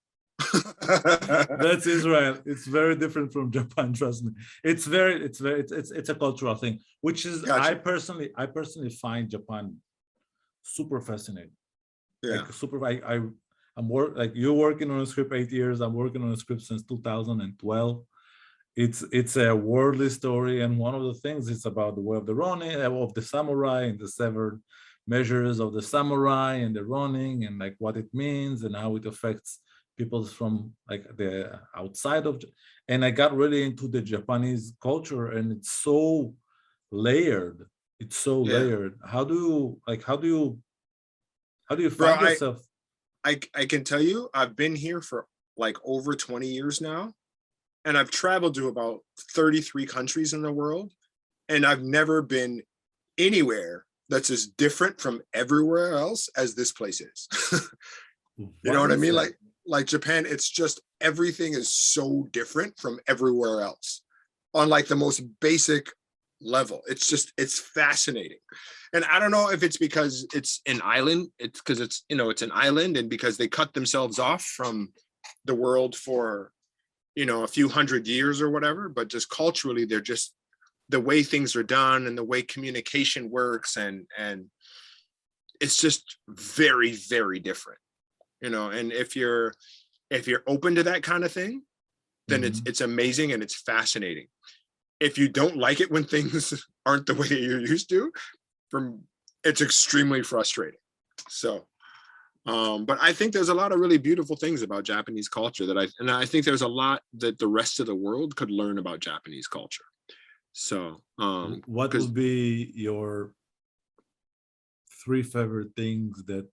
That's Israel. It's very different from Japan. Trust me. It's a cultural thing, which is gotcha. I personally find Japan super fascinating. Yeah. Like I'm you're working on a script 8 years. I'm working on a script since 2012. It's a worldly story, and one of the things is about the way of the Ronin, of the samurai, and the severed measures of the samurai and the running and like what it means and how it affects people from like the outside of. And I got really into the Japanese culture, and it's so layered. It's so Yeah, layered. How do you bro. find yourself? I can tell you, I've been here for like over 20 years now, and I've traveled to about 33 countries in the world, and I've never been anywhere that's as different from everywhere else as this place is. You know Why what I is mean? that? Like Japan, it's just everything is so different from everywhere else on like the most basic level. It's fascinating. And I don't know if it's because it's an island, it's because it's an island, and because they cut themselves off from the world for a few hundred years or whatever, but just culturally they're just the way things are done and the way communication works, and it's just very, very different. And if you're open to that kind of thing, then Mhm. it's amazing and it's fascinating. If you don't like it when things aren't the way you're used to, it's extremely frustrating. So but I think there's a lot of really beautiful things about Japanese culture and I think there's a lot that the rest of the world could learn about Japanese culture. So What because would be your three favorite things that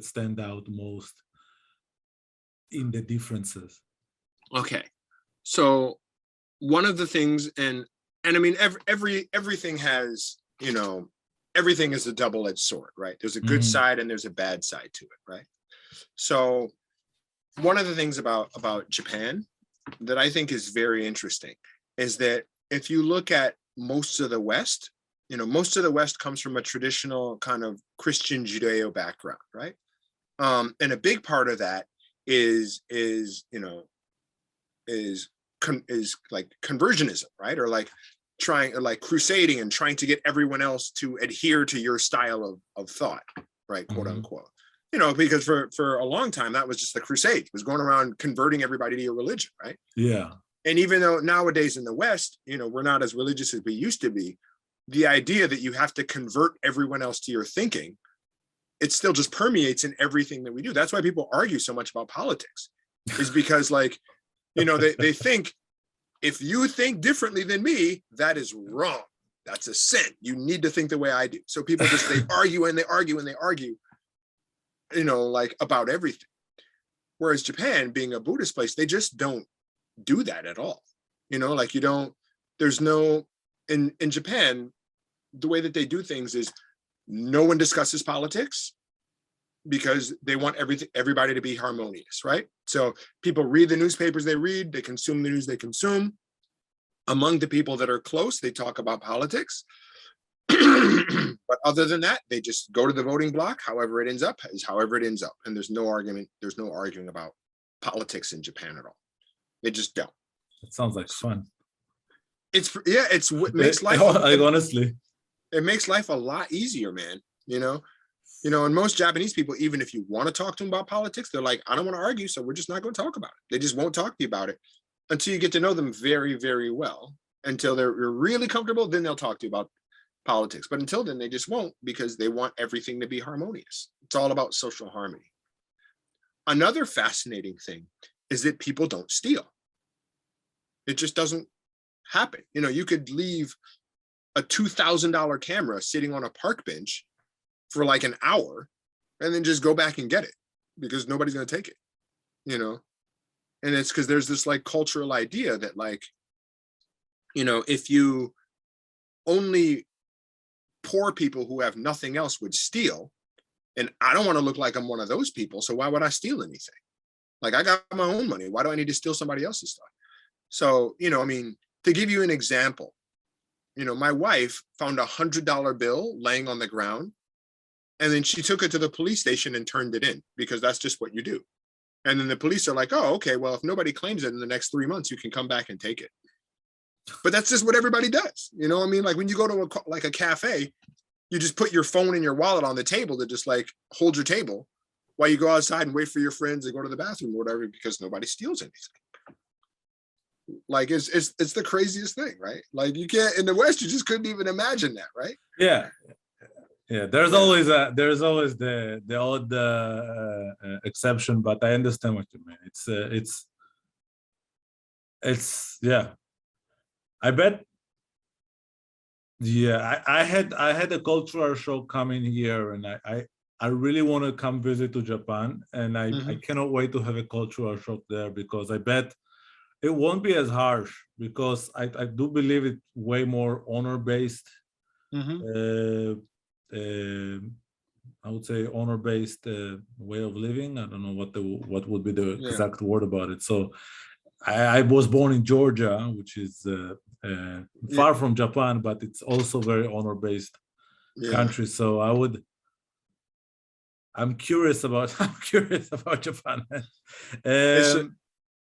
stand out most in the differences? okay, so one of the things, and I mean everything has, everything is a double-edged sword, right? There's a good Mhm. side and there's a bad side to it, right? So one of the things about Japan that I think is very interesting is that if you look at most of the West, most of the West comes from a traditional kind of Christian Judeo background, right? And a big part of that is is is like conversionism, right? Or like crusading and trying to get everyone else to adhere to your style of thought, right? Quote Mhm. unquote. Because for a long time that was just the crusade. It was going around converting everybody to your religion, right? Yeah. And even though nowadays in the West, we're not as religious as we used to be, the idea that you have to convert everyone else to your thinking, it still just permeates in everything that we do. That's why people argue so much about politics, is because they think if you think differently than me, that is wrong. That's a sin. You need to think the way I do. So people they argue and they argue and they argue, like about everything. Whereas Japan, being a Buddhist place, they just don't do that at all. Like you don't, there's no, in Japan, the way that they do things is no one discusses politics because they want everybody to be harmonious, right? So people read the newspapers they read, they consume the news they consume. Among the people that are close, they talk about politics. But other than that, they just go to the voting block. However it ends up is however it ends up. And there's no argument, there's no arguing about politics in Japan at all. They just don't. It sounds like fun. It's what makes life Like honestly. it makes life a lot easier, man. And most Japanese people, even if you want to talk to them about politics, they're like, I don't want to argue, so we're just not going to talk about it. They just won't talk to you about it until you get to know them very, very well. Until they're really comfortable, then they'll talk to you about politics. But until then, they just won't, because they want everything to be harmonious. It's all about social harmony. Another fascinating thing is that people don't steal. It just doesn't happen. You could leave a $2,000 camera sitting on a park bench for like an hour and then just go back and get it because nobody's going to take it. And it's because there's this like cultural idea that like, if you only poor people who have nothing else would steal, and I don't want to look like I'm one of those people, so why would I steal anything? Like, I got my own money. Why do I need to steal somebody else's stuff? So, I mean, to give you an example, my wife found $100 bill laying on the ground, and then she took it to the police station and turned it in because that's just what you do. And then the police are like, oh, okay, well, if nobody claims it in the next 3 months, you can come back and take it. But that's just what everybody does. I mean, like when you go to a cafe, you just put your phone and your wallet on the table to just like hold your table while you go outside and wait for your friends and go to the bathroom or whatever, because nobody steals anything. Like it's the craziest thing, right? Like you can't, in the West, you just couldn't even imagine that, right? Yeah. Yeah, there's Yeah. always the odd exception, but I understand what you mean. It's yeah. I bet. Yeah, I had a cultural shock coming here, and I really want to come visit to Japan, and I Hmm. cannot wait to have a cultural shock there because I bet it won't be as harsh because I do believe it's way more honor based. Hmm. Uh, uh, I would say honor-based way of living. I don't know what would be the Yeah. exact word about it. So I was born in Georgia, which is Yeah. far from Japan, but it's also very honor-based Yeah. country. So I'm curious about I'm curious about Japan. It's um,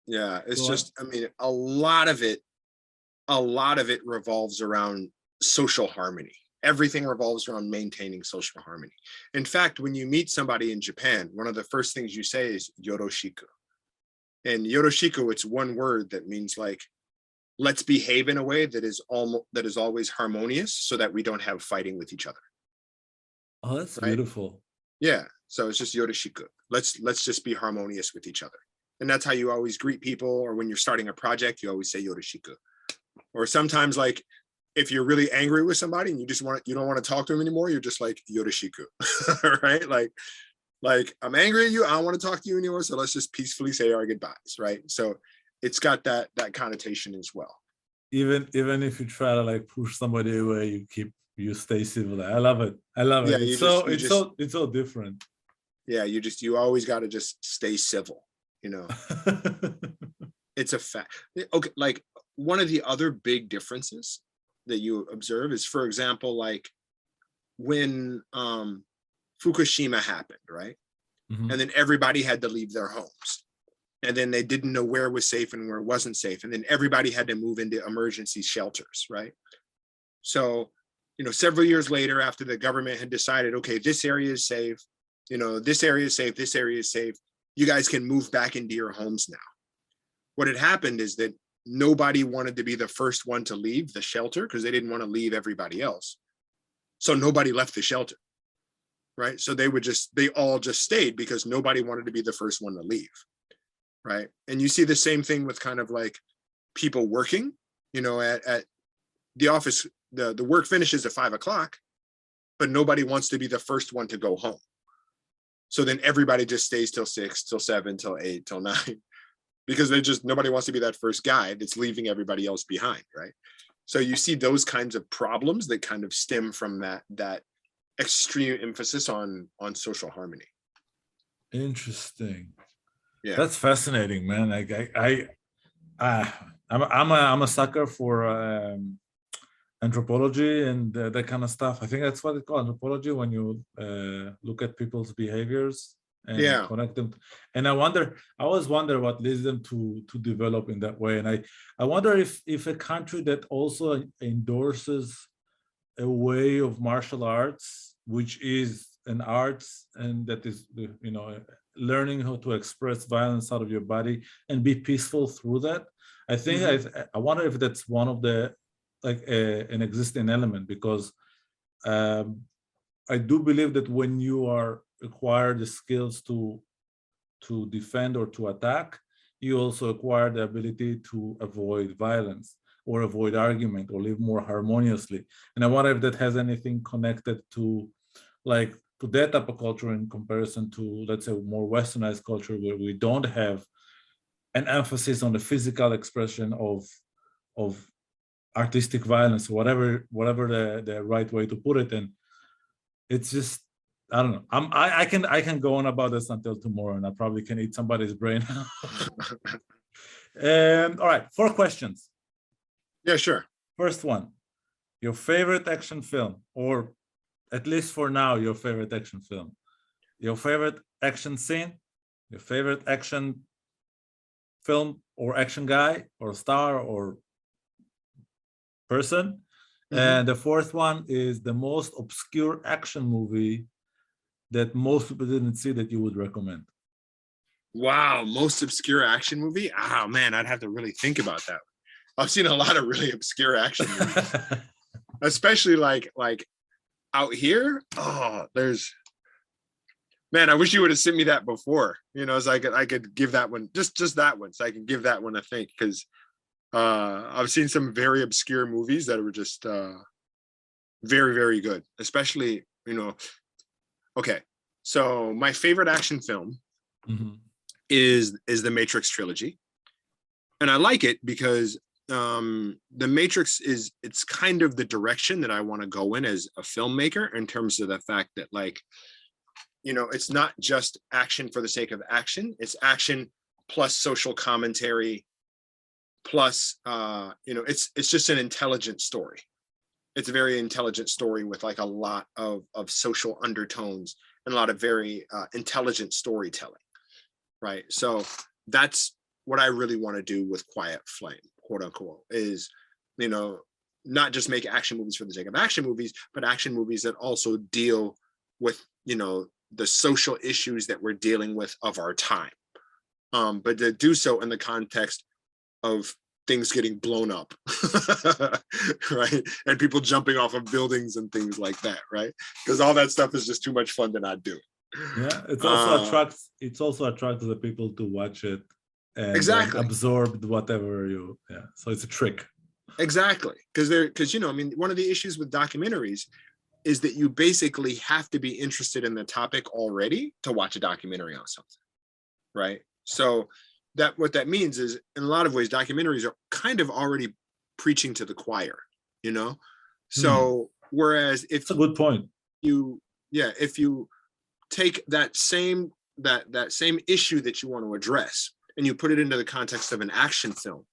yeah. It's Go on. just, I mean, a lot of it revolves around social harmony. Everything revolves around maintaining social harmony. In fact, when you meet somebody in Japan, one of the first things you say is yoroshiku. And yoroshiku, it's one word that means like, let's behave in a way that is always harmonious so that we don't have fighting with each other. Oh, that's Right. beautiful. Yeah. So it's just yoroshiku. Let's just be harmonious with each other. And that's how you always greet people, or when you're starting a project, you always say yoroshiku. Or sometimes, like, if you're really angry with somebody and you don't want to talk to them anymore, you're just like yoroshiku. Right? Like I'm angry at you, I don't want to talk to you anymore, so let's just peacefully say our goodbyes, right? So it's got that connotation as well. Even if you try to like push somebody away, you stay civil. I love it. I love Yeah, it. you just you just It's so different. yeah, you always got to just stay civil, you know. It's a fact. Okay, like, one of the other big differences that you observe is, for example, like when Fukushima happened, right? And Mhm. then everybody had to leave their homes. And then they didn't know where was safe and where wasn't safe. And then everybody had to move into emergency shelters, right? So, several years later, after the government had decided, okay, this area is safe, this area is safe, this area is safe, you guys can move back into your homes now. What had happened is that nobody wanted to be the first one to leave the shelter because they didn't want to leave everybody else. So nobody left the shelter, right? So they all just stayed because nobody wanted to be the first one to leave, right? And you see the same thing with kind of like people working, at the office. The work finishes at 5 o'clock, but nobody wants to be the first one to go home. So then everybody just stays till 6, till 7, till 8, till 9, because nobody wants to be that first guy that's leaving everybody else behind, right? So you see those kinds of problems that kind of stem from that extreme emphasis on social harmony. Interesting. Yeah. That's fascinating, man. I'm a sucker for anthropology and that kind of stuff. I think that's what it's called, anthropology, when you look at people's behaviors and Yeah. connect them. And I always wonder what leads them to develop in that way. And I wonder if a country that also endorses a way of martial arts, which is an art, and that is, learning how to express violence out of your body and be peaceful through that. I think Hmm. I wonder if that's one of the like an existing element, because um, I do believe that when you are acquire the skills to defend or to attack, you also acquire the ability to avoid violence or avoid argument or live more harmoniously. And I wonder if that has anything connected to like to that type of culture in comparison to, let's say, more westernized culture where we don't have an emphasis on the physical expression of artistic violence, whatever the right way to put it. And it's just, I don't know. I can go on about this until tomorrow, and I probably can eat somebody's brain. All right, 4 questions. Yeah, sure. First one: your favorite action film, or at least for now, your favorite action film, your favorite action scene, your favorite action film or action guy or star or person. Hmm. And the fourth one is the most obscure action movie that most people didn't see that you would recommend. Wow, most obscure action movie? Oh man, I'd have to really think about that. I've seen a lot of really obscure action movies, especially like out here, oh, there's man, I wish you would have sent me that before, so I could give that one just that one, so I can give that one a think, because I've seen some very obscure movies that were just very, very good, especially, okay. So my favorite action film is the Matrix trilogy. And I like it because the Matrix it's kind of the direction that I want to go in as a filmmaker, in terms of the fact that, like, it's not just action for the sake of action. It's action plus social commentary plus, it's just an intelligent story. It's a very intelligent story with like a lot of social undertones and a lot of very intelligent storytelling, right? So that's what I really want to do with Quiet Flame, quote unquote, is, not just make action movies for the sake of action movies, but action movies that also deal with, the social issues that we're dealing with of our time. But to do so in the context of things getting blown up, right? And people jumping off of buildings and things like that, right? Because all that stuff is just too much fun to not do. Yeah, it also attracts the people to watch it and exactly absorb whatever so it's a trick. Exactly, because one of the issues with documentaries is that you basically have to be interested in the topic already to watch a documentary on something, right? So what that means is, in a lot of ways, documentaries are kind of already preaching to the choir, So whereas if it's a good point, if you take that same issue that you want to address and you put it into the context of an action film,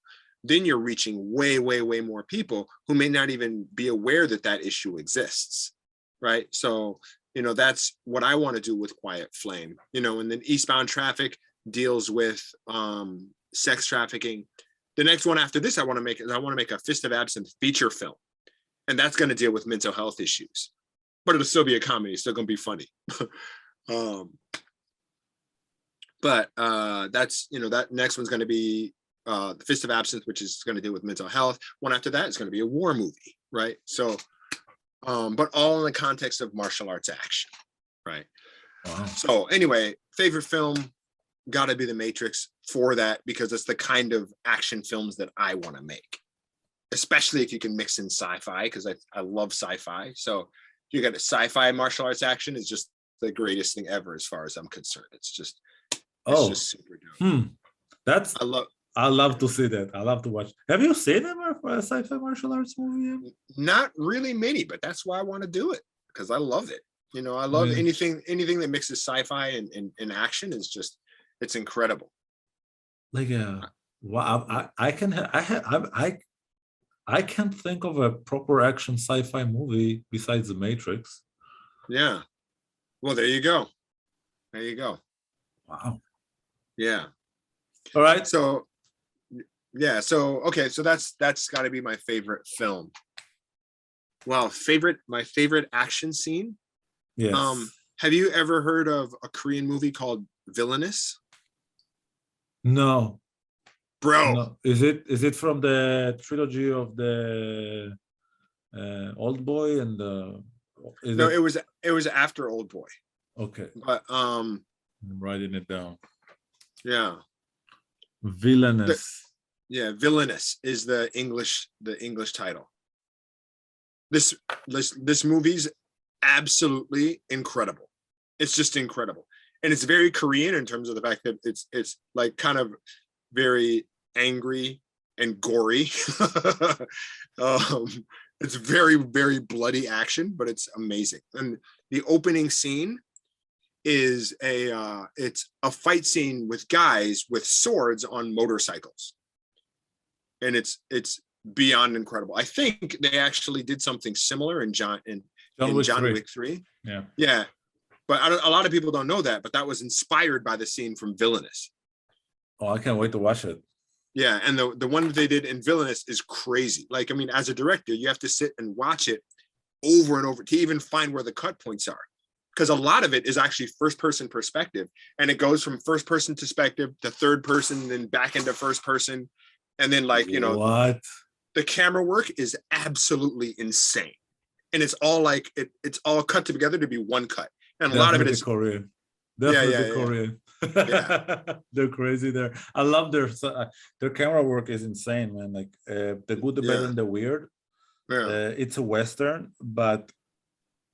then you're reaching way, way, way more people who may not even be aware that that issue exists, right? So, that's what I want to do with Quiet Flame, and then Eastbound Traffic deals with sex trafficking. The next one after this I want to make a Fist of Absinthe feature film, and that's going to deal with mental health issues, but it'll still be a comedy. It's still going to be funny. But that's, that next one's going to be the Fist of Absinthe, which is going to deal with mental health. One after that is going to be a war movie, right? So but all in the context of martial arts action, right? Wow. So anyway, favorite film got to be The Matrix for that, because it's the kind of action films that I want to make, especially if you can mix in sci-fi, because I love sci-fi. So you got a sci-fi martial arts action is just the greatest thing ever, as far as I'm concerned. It's just super dope. I love to see that. I love to watch. Have you seen a sci-fi martial arts movie? Not really many, but that's why I want to do it, because I love it. I love anything that mixes sci-fi and action. Is just, it's incredible. Like, well, I can't think of a proper action sci-fi movie besides The Matrix. Yeah. Well, there you go. Wow. Yeah. All right. So yeah, so okay, so that's got to be my favorite film. Well, my favorite action scene. Yes. Have you ever heard of a Korean movie called Villainous? No. Bro. No. Is it from the trilogy of the Old Boy and the? No, it was after Old Boy. Okay. But I'm writing it down. Yeah. Villainous. Villainous is the English title. This movie's absolutely incredible. It's just incredible. And it's very Korean in terms of the fact that it's like kind of very angry and gory. It's very, very bloody action, but it's amazing. And the opening scene is it's a fight scene with guys with swords on motorcycles. And it's beyond incredible. I think they actually did something similar in John Wick 3. Yeah. But a lot of people don't know that, but that was inspired by the scene from Villainous. Oh, I can't wait to watch it. Yeah, and the one that they did in Villainous is crazy. Like, I mean, as a director, you have to sit and watch it over and over to even find where the cut points are. Because a lot of it is actually first-person perspective, and it goes from first-person perspective to third person, then back into first person, and then, like, what? The camera work is absolutely insane. and it's all like it's all cut together to be one cut, and a lot of it Definitely is Korean. yeah, Definitely yeah, Korean. yeah, They're crazy there. I love their camera work is insane, man. Like The Good, the Bad, yeah, and the Weird. yeah, It's a Western, but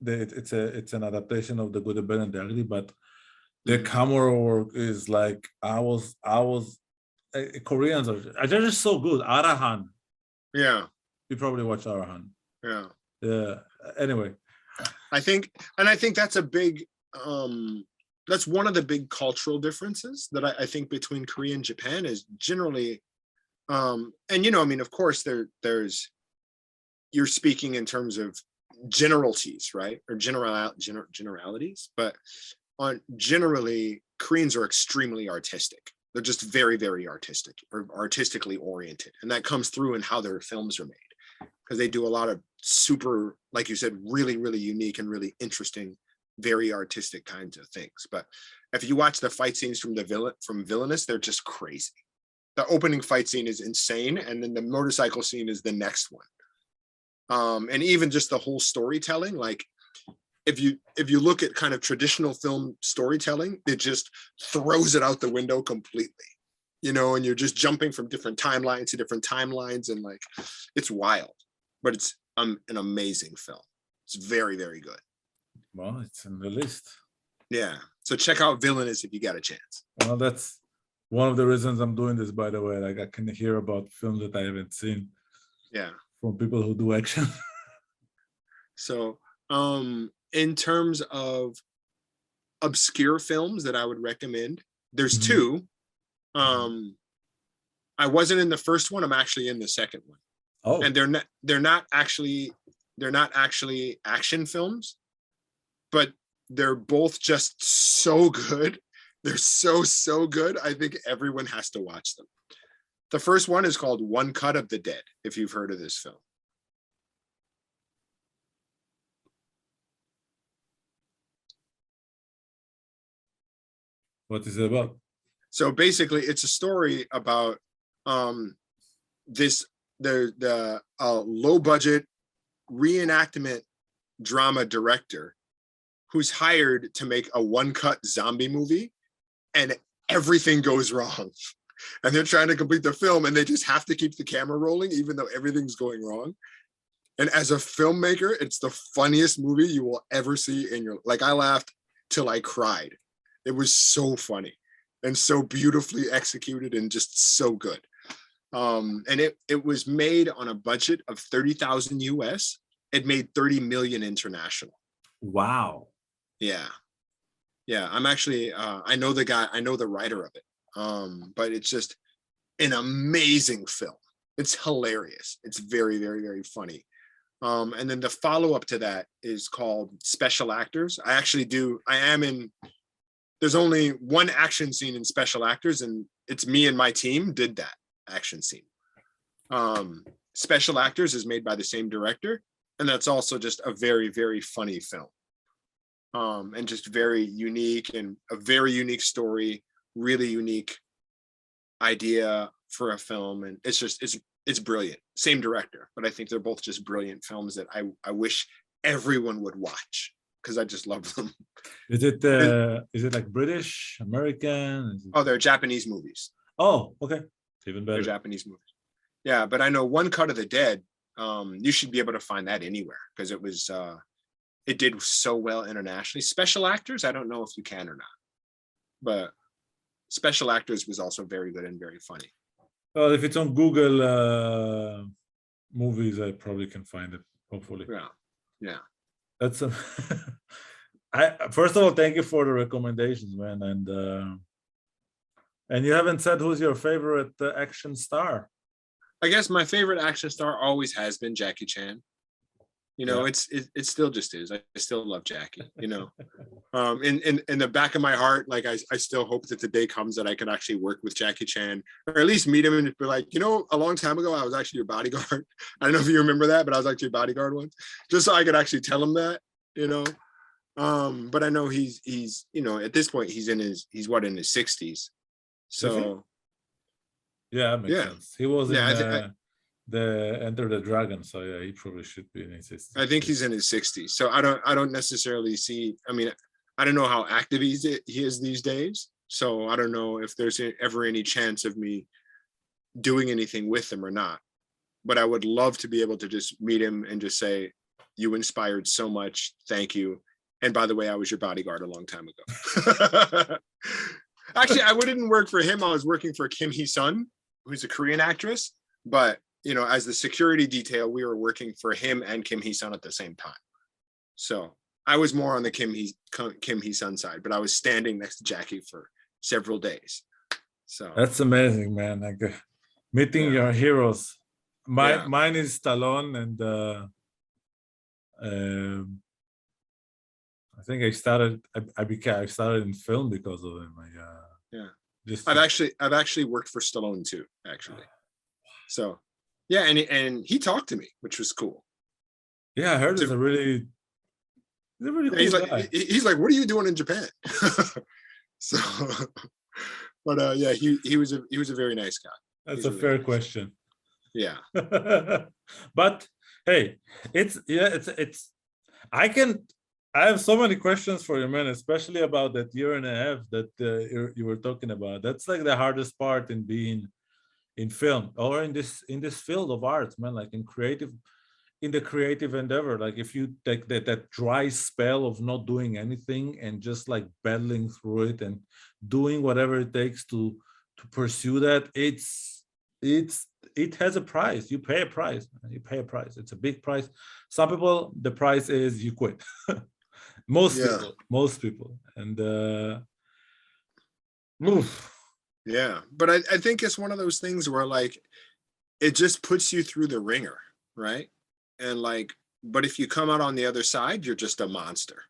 it's an adaptation of The Good, the Bad, and the Ugly. But the mhm, camera work is like Koreans are they're just so good. Arahan, yeah, you probably watch Arahan. yeah. Yeah. Anyway, I think that's a big that's one of the big cultural differences that I think between Korea and Japan is generally and I mean, of course there's you're speaking in terms of generalities, right? Or generalities, but on generally Koreans are extremely artistic. They're just very, very artistic or artistically oriented. And that comes through in how their films are made. Because they do a lot of super, like you said, really, really unique and really interesting, very artistic kinds of things. But if you watch the fight scenes from Villainous, they're just crazy. The opening fight scene is insane, and then the motorcycle scene is the next one. And even just the whole storytelling, like if you look at kind of traditional film storytelling, it just throws it out the window completely, and you're just jumping from different timelines to different timelines, and like it's wild, but it's an amazing film. It's very, very good. well, it's in the list. Yeah, so check out Villainous if you got a chance. Well, that's one of the reasons I'm doing this, by the way. Like I can hear about films that I haven't seen Yeah, from people who do action. so in terms of obscure films that I would recommend, there's Mhm. two. I wasn't in the first one. I'm actually in the second one, Oh, and they're not actually action films, but they're both just so good. They're so good. I think everyone has to watch them. The first one is called One Cut of the Dead, if you've heard of this film. what is it about? So basically, it's a story about um, this the low budget reenactment drama director who's hired to make a one cut zombie movie, and everything goes wrong. And they're trying to complete the film, and they just have to keep the camera rolling, even though everything's going wrong. And as a filmmaker, it's the funniest movie you will ever see in your like. I laughed till I cried. It was so funny and so beautifully executed and just so good. And it was made on a budget of 30,000 US. It made 30 million international. Wow. Yeah. Yeah. I'm actually I know the guy, I know the writer of it. But it's just an amazing film. It's hilarious. It's very, very, very funny. And then the follow-up to that is called Special Actors. There's only one action scene in Special Actors, and it's me and my team did that action scene. Special Actors is made by the same director, and that's also just a very, very funny film. And just very unique, and a very unique story, really unique idea for a film. And it's brilliant. Same director, but I think they're both just brilliant films that I wish everyone would watch because I just love them. Is it like British, American? Oh, they're Japanese movies. Oh, okay. Even They're better. Japanese movies. Yeah, but I know One Cut of the Dead. You should be able to find that anywhere because it did so well internationally. Special Actors, I don't know if you can or not, but Special Actors was also very good and very funny. Well, if it's on Google movies, I probably can find it. Hopefully. Yeah, yeah. That's a first of all, thank you for the recommendations, man. And you haven't said who's your favorite action star. I guess my favorite action star always has been Jackie Chan. Yeah. It still just is. I still love Jackie. In the back of my heart, like I still hope that the day comes that I can actually work with Jackie Chan, or at least meet him and be like, a long time ago I was actually your bodyguard. I don't know if you remember that, but I was actually your bodyguard once, just so I could actually tell him that. But I know he's at this point he's in his 60s. So yeah, makes sense. He was in the Enter the Dragon. So yeah, he probably should be in his 60s. I think he's in his 60s. So I don't necessarily see. I mean, I don't know how active he is these days. So I don't know if there's ever any chance of me doing anything with him or not. But I would love to be able to just meet him and just say, "You inspired so much. Thank you. And by the way, I was your bodyguard a long time ago." Actually, I didn't work for him. I was working for Kim Hee-sun, who's a Korean actress. But, you know, as the security detail, we were working for him and Kim Hee-sun at the same time. So I was more on the Kim Hee-sun side, but I was standing next to Jackie for several days. So that's amazing, man. Like meeting your heroes. Mine is Stallone, and I think I started in film because of him. I've actually worked for Stallone too, actually. So yeah, and he talked to me, which was cool. Yeah, I heard he's a really cool guy. He's like, "What are you doing in Japan?" So, but yeah, he was a very nice guy. That's a fair question. Yeah. But hey, I have so many questions for you, man, especially about that year and a half that you were talking about. That's like the hardest part in being in film or in this field of arts, man, like in the creative endeavor. Like if you take that dry spell of not doing anything and just like battling through it and doing whatever it takes to pursue that, it has a price. You pay a price. It's a big price. Some people, the price is you quit. Most people. And yeah, but I think it's one of those things where like it just puts you through the ringer, right? And like, but if you come out on the other side, you're just a monster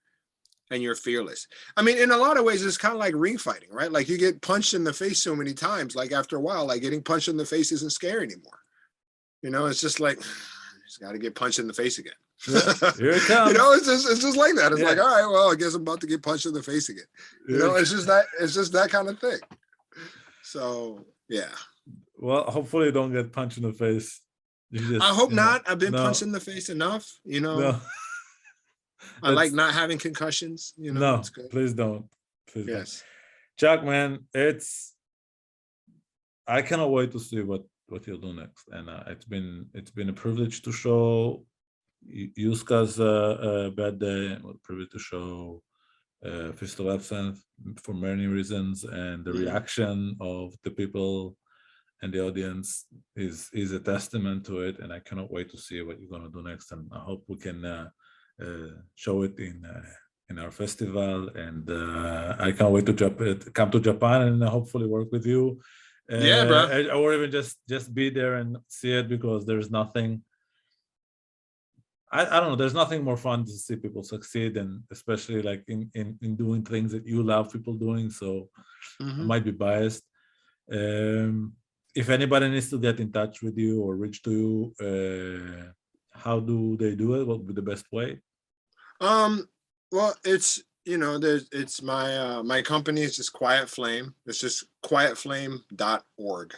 and you're fearless. I mean, in a lot of ways, it's kind of like ring fighting, right? Like you get punched in the face so many times, like after a while, like getting punched in the face isn't scary anymore. You know, it's just like, just got to get punched in the face again. Yeah, here it comes. You know, it's just like that. It's like, all right, well, I guess I'm about to get punched in the face again. You know, it's just that kind of thing. So yeah. Well, hopefully you don't get punched in the face. I hope not. I've been punched in the face enough, you know. No. I like not having concussions, you know. No, it's good. Please don't. Please yes. Don't. Chuck, man, I cannot wait to see what you'll do next. And it's been a privilege to show Yuska's Bad Day, a privilege to show Fist of Absinthe for many reasons, and the reaction of the people and the audience is a testament to it. And I cannot wait to see what you're gonna do next. And I hope we can show it in our festival. And I can't wait to come to Japan and hopefully work with you. Yeah, bro. Or even just be there and see it, because there's nothing. I don't know. There's nothing more fun to see people succeed, and especially like in doing things that you love people doing. So I might be biased. If anybody needs to get in touch with you or reach to you, how do they do it? What would be the best way? Well, it's, you know, it's my company is just Quiet Flame. It's just quietflame.org.